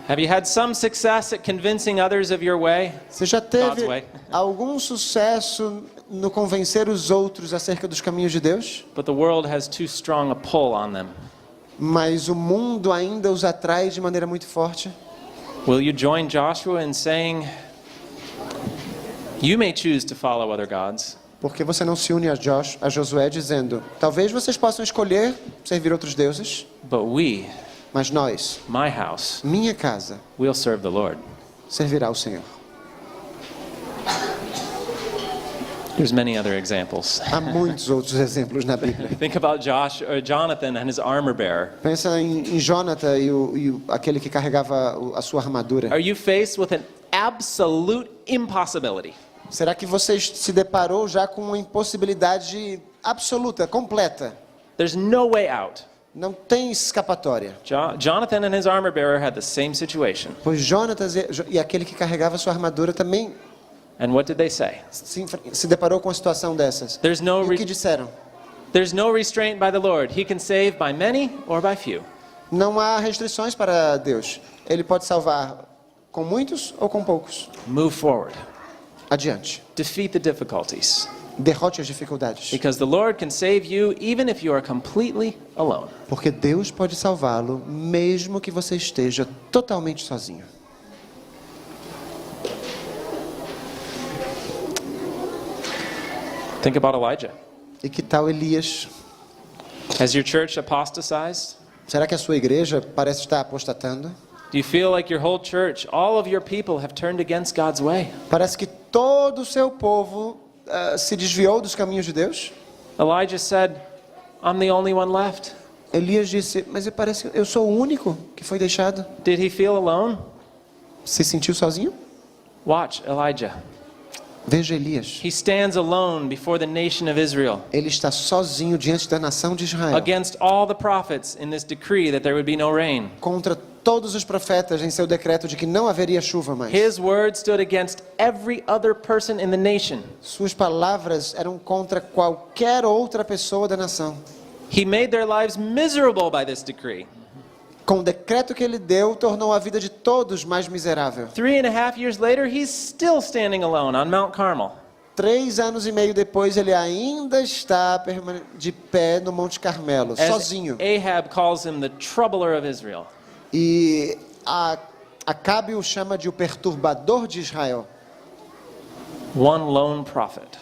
Have you had some success at convincing others of your way? Você já God's teve way. algum sucesso no convencer os outros acerca dos caminhos de Deus? But the world has too strong a pull on them. Mas o mundo ainda os atrai de maneira muito forte. Will you join Joshua in saying, you may choose to follow other gods, Por que você não se une a Josué dizendo: talvez vocês possam escolher servir outros deuses, But we, mas nós, my house, minha casa, we'll serve the Lord. servirá ao Senhor. There's many other examples. Há muitos outros exemplos na Bíblia. Think about Jonathan and his armor bearer. Pensa em Jonathan e aquele que carregava a sua armadura. Are you faced with an absolute impossibility? Será que você se deparou já com uma impossibilidade absoluta, completa? There's no way out. Não tem escapatória. Jonathan and his armor bearer had the same situation. Pois Jonatas e aquele que carregava sua armadura também And what did they say? se deparou com uma situação dessas. There's no E o que disseram? There's no restraint by the Lord. He can save by many or by few. Não há restrições para Deus. Ele pode salvar com muitos ou com poucos. Move forward. Adiante. Defeat the difficulties. Derrote as dificuldades. Because the Lord can save you even if you are completely alone. Porque Deus pode salvá-lo mesmo que você esteja totalmente sozinho. Think about Elijah. E que tal Elias? Has your church apostatized? Será que a sua igreja parece estar apostatando? Do you feel like your whole church, all of your people have turned against God's way? Parece que todo o seu povo se desviou dos caminhos de Deus? Elijah said, I'm the only one left. Elias disse: mas parece que eu sou o único que foi deixado. Did he feel alone? Se sentiu sozinho? Watch Elijah. Veja Elias. He stands alone before the nation of Israel. Ele está sozinho diante da nação de Israel. Against all the prophets in this decree that there would be no rain. Contra todos os profetas em seu decreto de que não haveria chuva mais. His word stood against every other person in the nation. Suas palavras eram contra qualquer outra pessoa da nação. He made their lives miserable by this decree. Com o decreto que ele deu, tornou a vida de todos mais miserável. 3.5 years later, he's still standing alone on Mount Carmel. 3 anos e meio depois, ele ainda está de pé no Monte Carmelo, sozinho. Ahab calls him the troubler of Israel. E Acabe o chama de o perturbador de Israel. One lone prophet,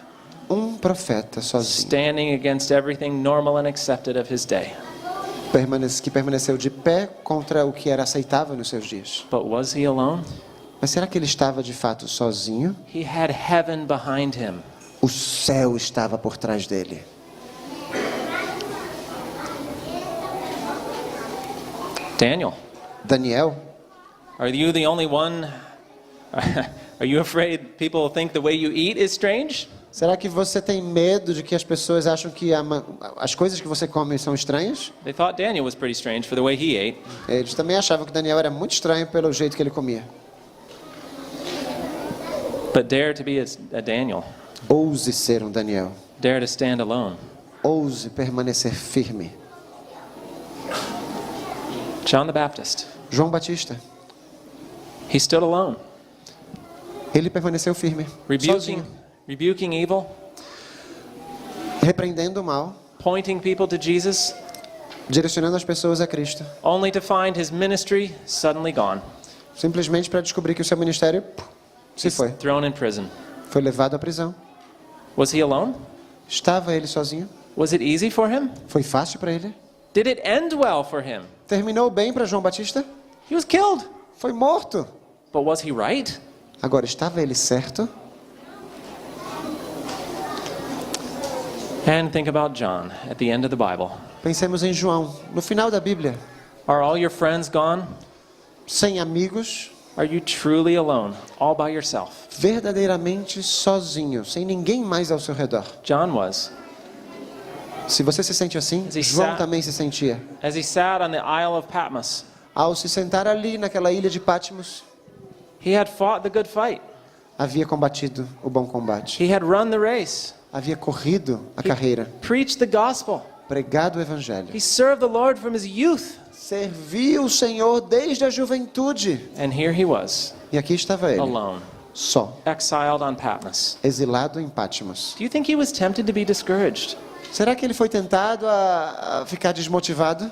Um profeta sozinho, standing against everything normal and accepted of his day. que permaneceu de pé contra o que era aceitável nos seus dias. But was he alone? Mas será que ele estava de fato sozinho? He had heaven behind him. O céu estava por trás dele. Daniel, are you the only one? Are you afraid people think the way you eat is strange? será que você tem medo de que as pessoas acham que as coisas que você come são estranhas? They thought Daniel was pretty strange for the way he ate. Eles também achavam que Daniel era muito estranho pelo jeito que ele comia. But dare to be a Daniel. Ouse ser um Daniel. Dare to stand alone. Ouse permanecer firme. John the Baptist. João Batista. He stood alone. Ele permaneceu firme, sozinho, Rebuking evil. repreendendo o mal, Pointing people to Jesus. direcionando as pessoas a Cristo, Only to find his ministry suddenly gone. simplesmente para descobrir que o seu ministério se foi. Thrown in prison. Foi levado à prisão. Was he alone? Estava ele sozinho? Was it easy for him? Foi fácil para ele? Did it end well for him? Terminou bem para João Batista? He was killed. Foi morto. But was he right? Agora, estava ele certo? And think about John at the end of the Bible. Pensemos em João, no final da Bíblia. Are all your friends gone? Sem amigos, Are you truly alone, all by yourself? verdadeiramente sozinho, sem ninguém mais ao seu redor. John was. Se você se sente assim, João também se sentia. As he sat on the Isle of Patmos, Ao se sentar ali naquela ilha de Patmos, he had fought the good fight. havia combatido o bom combate. He had run the race, Havia corrido a carreira, preached the gospel. pregado o evangelho. He served the Lord from his youth. Serviu o Senhor desde a juventude. And here he was, E aqui estava ele, alone, só, exiled on Patmos. exilado em Patmos. Do you think he was tempted to be discouraged? Será que ele foi tentado a ficar desmotivado?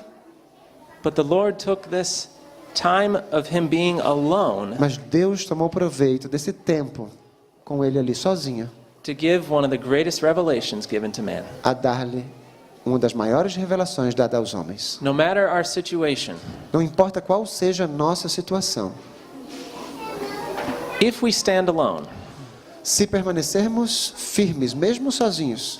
But the Lord took this time of him being alone Mas Deus tomou proveito desse tempo com ele ali sozinho to give one of the greatest revelations given to man. a dar-lhe uma das maiores revelações dadas aos homens. No matter our situation, Não importa qual seja a nossa situação, if we stand alone, se permanecermos firmes, mesmo sozinhos,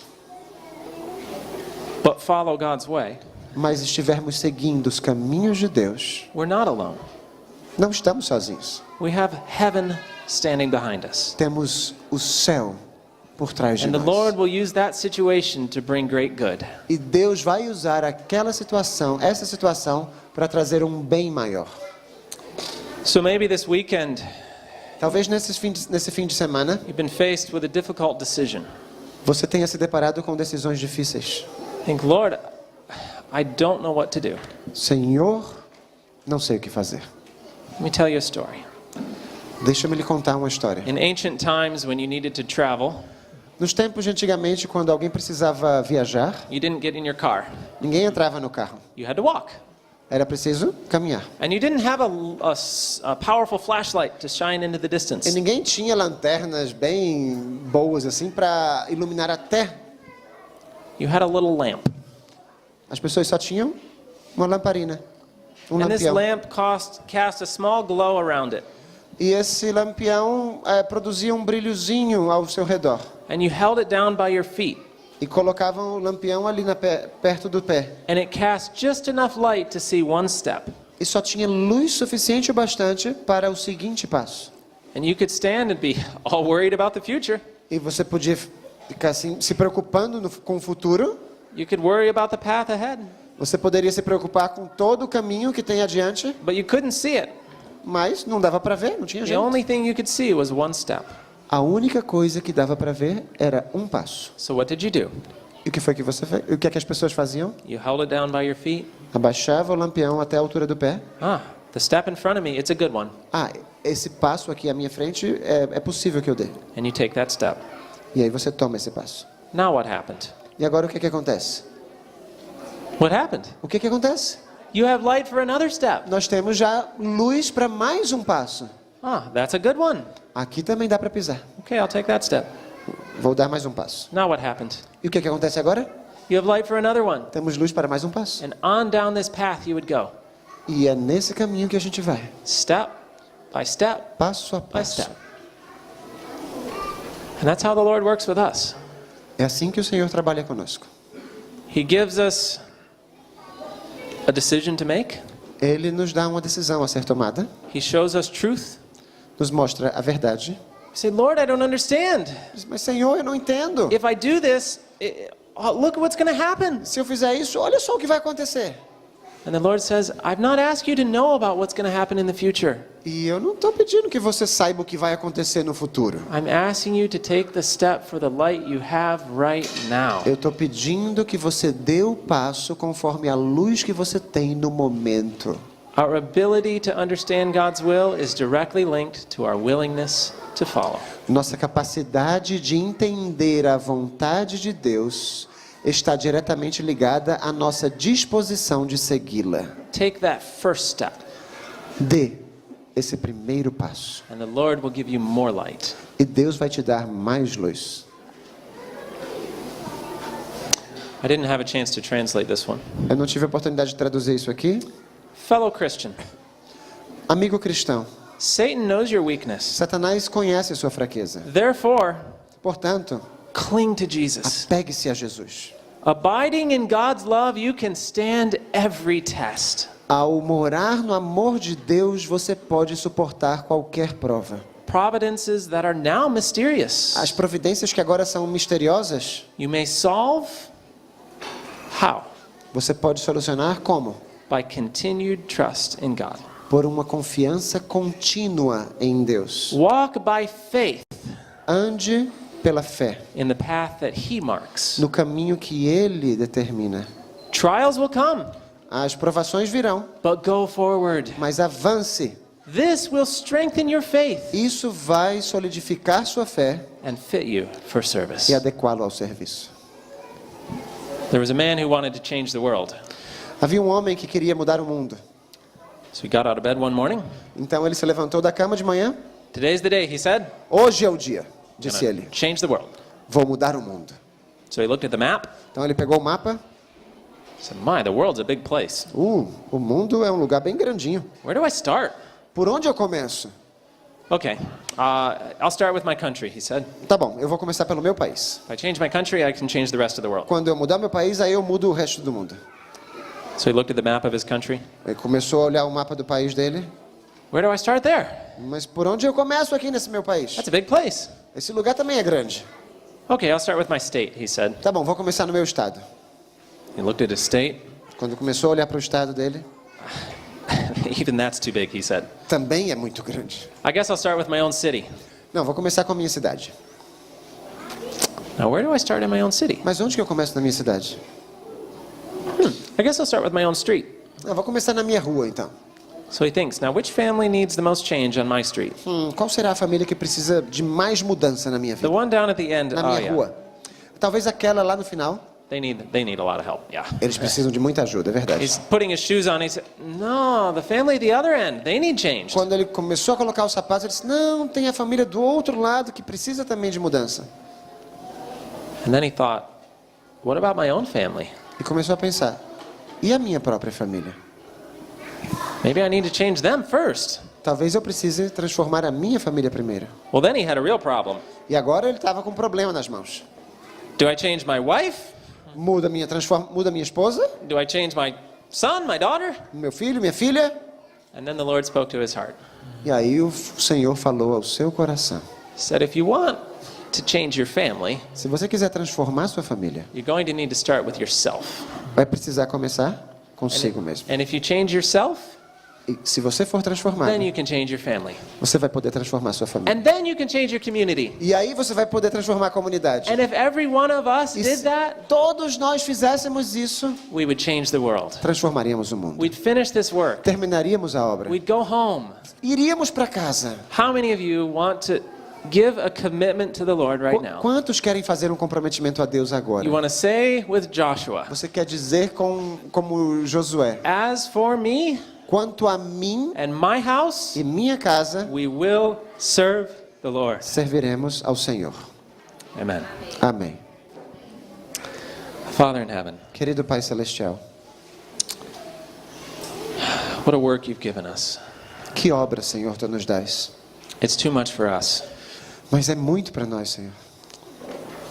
but follow God's way, mas estivermos seguindo os caminhos de Deus, we're not alone. não estamos sozinhos. We have heaven standing behind us. Temos o céu por trás de And the nós. Lord will use that situation to bring great good. E Deus vai usar essa situação, para trazer um bem maior. So maybe this weekend, Talvez nesse fim de semana, you've been faced with a difficult decision. você tenha se deparado com decisões difíceis. Think, Lord, I don't know what to do. Senhor, não sei o que fazer. Let me tell you a story. Deixa-me lhe contar uma história. In ancient times, when you needed to travel, Nos tempos de antigamente, quando alguém precisava viajar, you didn't get in your car. ninguém entrava no carro. You had to walk. Era preciso caminhar. And you didn't have a powerful flashlight to shine into the E distance. ninguém tinha lanternas bem boas assim para iluminar a terra. You had a little lamp. As pessoas só tinham uma lamparina, And this lampião. lamp cast a small glow around it. E esse lampião produzia um brilhozinho ao seu redor. And you held it down by your feet. E colocavam o lampião ali perto do pé. And it cast just enough light to see one step. E só tinha luz suficiente o bastante para o seguinte passo. And you could stand and be all worried about the future. E você podia ficar assim, se preocupando com o futuro. You could worry about the path ahead. Você poderia se preocupar com todo o caminho que tem adiante. But you couldn't see it. Mas não dava para ver, não tinha The jeito. only thing you could see was one step. A única coisa que dava para ver era um passo. So what did you do? E o que foi que você fez? O que é que as pessoas faziam? You held it down by your feet. Abaixava o lampião até a altura do pé. The step in front of me, it's a good one. Esse passo aqui à minha frente é possível que eu dê. And you take that step. E aí você toma esse passo. Now what happened? E agora o que é que acontece? What happened? O que é que acontece? You have light for another step. Nós temos já luz para mais um passo. That's a good one. Aqui também dá para pisar. Okay, I'll take that step. Vou dar mais um passo. Now what happened? E o que é que acontece agora? You have light for another one. Temos luz para mais um passo. And on down this path you would go. E é nesse caminho que a gente vai. Step by step Passo a by passo. step. And that's how the Lord works with us. É assim que o Senhor trabalha conosco. He gives us a decision to make. Ele nos dá uma decisão a ser tomada. He shows us truth. Nos mostra a verdade. You say, Lord, I don't understand. Mas Senhor, eu não entendo. If I do this, look what's going to happen. Se eu fizer isso, olha só o que vai acontecer. And the Lord says, I've not asked you to know about what's going to happen in the future. E eu não estou pedindo que você saiba o que vai acontecer no futuro. I'm asking you to take the step for the light you have right now. Eu estou pedindo que você dê o passo conforme a luz que você tem no momento. Our ability to understand God's will is directly linked to our willingness to follow. Nossa capacidade de entender a vontade de Deus está diretamente ligada à nossa disposição de segui-la. Take that first step, Dê esse primeiro passo. and the Lord will give you more light. E Deus vai te dar mais luz. I didn't have a chance to translate this one. Eu não tive a oportunidade de traduzir isso aqui. Fellow Christian, Amigo cristão, Satan knows your weakness. Satanás conhece a sua fraqueza. Therefore, Portanto, cling to Jesus. apegue-se a Jesus. Abiding in God's love, you can stand every test. Ao morar no amor de Deus, você pode suportar qualquer prova. Providences that are now mysterious. As providências que agora são misteriosas, You may solve. How? você pode solucionar como? By continued trust in God. Por uma confiança contínua em Deus. Walk by faith Ande pela fé, in the path that He marks. no caminho que Ele determina. Trials will come, As provações virão, but go forward. mas avance. This will strengthen your faith Isso vai solidificar sua fé and fit you for service. e adequá-lo ao serviço. There was a man who wanted to change the world. Havia um homem que queria mudar o mundo. So he got out of bed one morning. Então ele se levantou da cama de manhã. Today's the day, he said. Hoje é o dia, disse Gonna ele. change the world. Vou mudar o mundo. So he looked at the map. Então ele pegou o mapa. Said, "My, the world's a big place. O mundo é um lugar bem grandinho. Where do I start?" Por onde eu começo? Okay, I'll start with my country, he said. Tá bom, eu vou começar pelo meu país. If I change my country, I can change the rest of the world. Quando eu mudar meu país, aí eu mudo o resto do mundo. So he looked at the map of his country. Ele começou a olhar o mapa do país dele. Where do I start there? Mas por onde eu começo aqui nesse meu país? That's a big place. Esse lugar também é grande. Okay, I'll start with my state, he said. Tá bom, vou começar no meu estado. He looked at his state. Quando começou a olhar para o estado dele, Even that's too big, he said. também é muito grande. I guess I'll start with my own city. Não, vou começar com a minha cidade. Now, where do I start in my own city? Mas onde que eu começo na minha cidade? I guess I'll start with my own street. Não, vou começar na minha rua, então. So he thinks, now which family needs the most change on my street? Qual será a família que precisa de mais mudança na minha The vida? one down at the end, Na oh minha yeah, rua. Talvez aquela lá no final. they need a lot of help, yeah. Eles precisam de muita ajuda, é verdade. He's putting his shoes on, he said, no, the family at the other end, they need change. Quando ele começou a colocar os sapatos, ele disse, não, tem a família do outro lado que precisa também de mudança. And then he thought, what about my own family? E começou a pensar, e a minha própria família? Maybe I need to change them first. Talvez eu precise transformar a minha família primeiro. Well, then he had a real problem. E agora ele estava com um problema nas mãos. Do I change my wife? Muda minha esposa, Do I change my son, my daughter? meu filho, minha filha. And then the Lord spoke to his heart. E aí o Senhor falou ao seu coração. He said, if you want to change your family, Se você quiser transformar sua família, you're going to need to start with yourself. vai precisar começar consigo mesmo. And if you change yourself, E se você for transformado, then you can change your family. você vai poder transformar sua família. And then you can change your community. E aí você vai poder transformar a comunidade. And if every one of us E did se that, todos nós fizéssemos isso, we would change the world. transformaríamos o mundo. We'd finish this work. Terminaríamos a obra. We'd go home. Iríamos para casa. How many of you want to give a commitment to the Lord right now? Quantos querem fazer um comprometimento a Deus agora? You want to say with Joshua, Você quer dizer como Josué, as for me quanto a mim and my house, e minha casa, we will serve the Lord. serviremos ao Senhor. Amen. Amém. Father in heaven, Querido Pai Celestial, what a work you've given us. que obra, Senhor, Tu nos dás. It's too much for us, Mas é muito para nós, Senhor.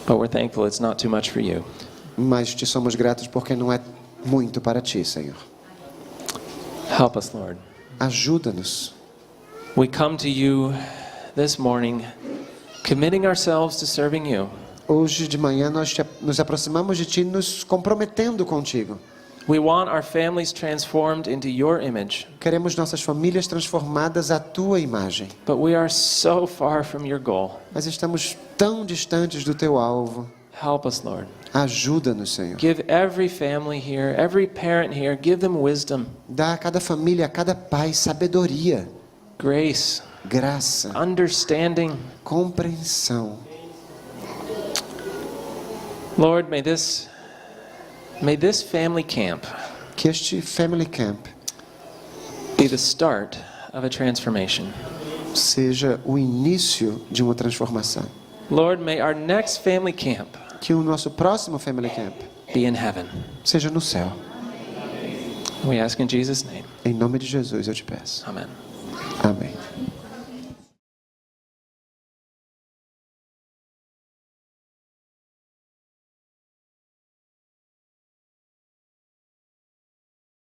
but we're thankful it's not too much for you. Mas te somos gratos porque não é muito para Ti, Senhor. Help us, Lord. Ajuda-nos. We come to you this morning, committing ourselves to serving you. Hoje de manhã nós nos aproximamos de Ti, nos comprometendo contigo. We want our families transformed into your image, Queremos nossas famílias transformadas à Tua imagem. but we are so far from your goal. Mas estamos tão distantes do Teu alvo. Help us, Lord. Ajuda-nos, Senhor. Give every family here, every parent here, give them wisdom, Dá a cada família, a cada pai, sabedoria, grace, graça, understanding. compreensão. Lord, may this family camp Que este Family Camp be the start of a transformation. seja o início de uma transformação. Lord, may our next family camp Que o nosso próximo Family Camp be in heaven. seja no céu. We ask in Jesus' name. Em nome de Jesus eu te peço. Amen. Amém.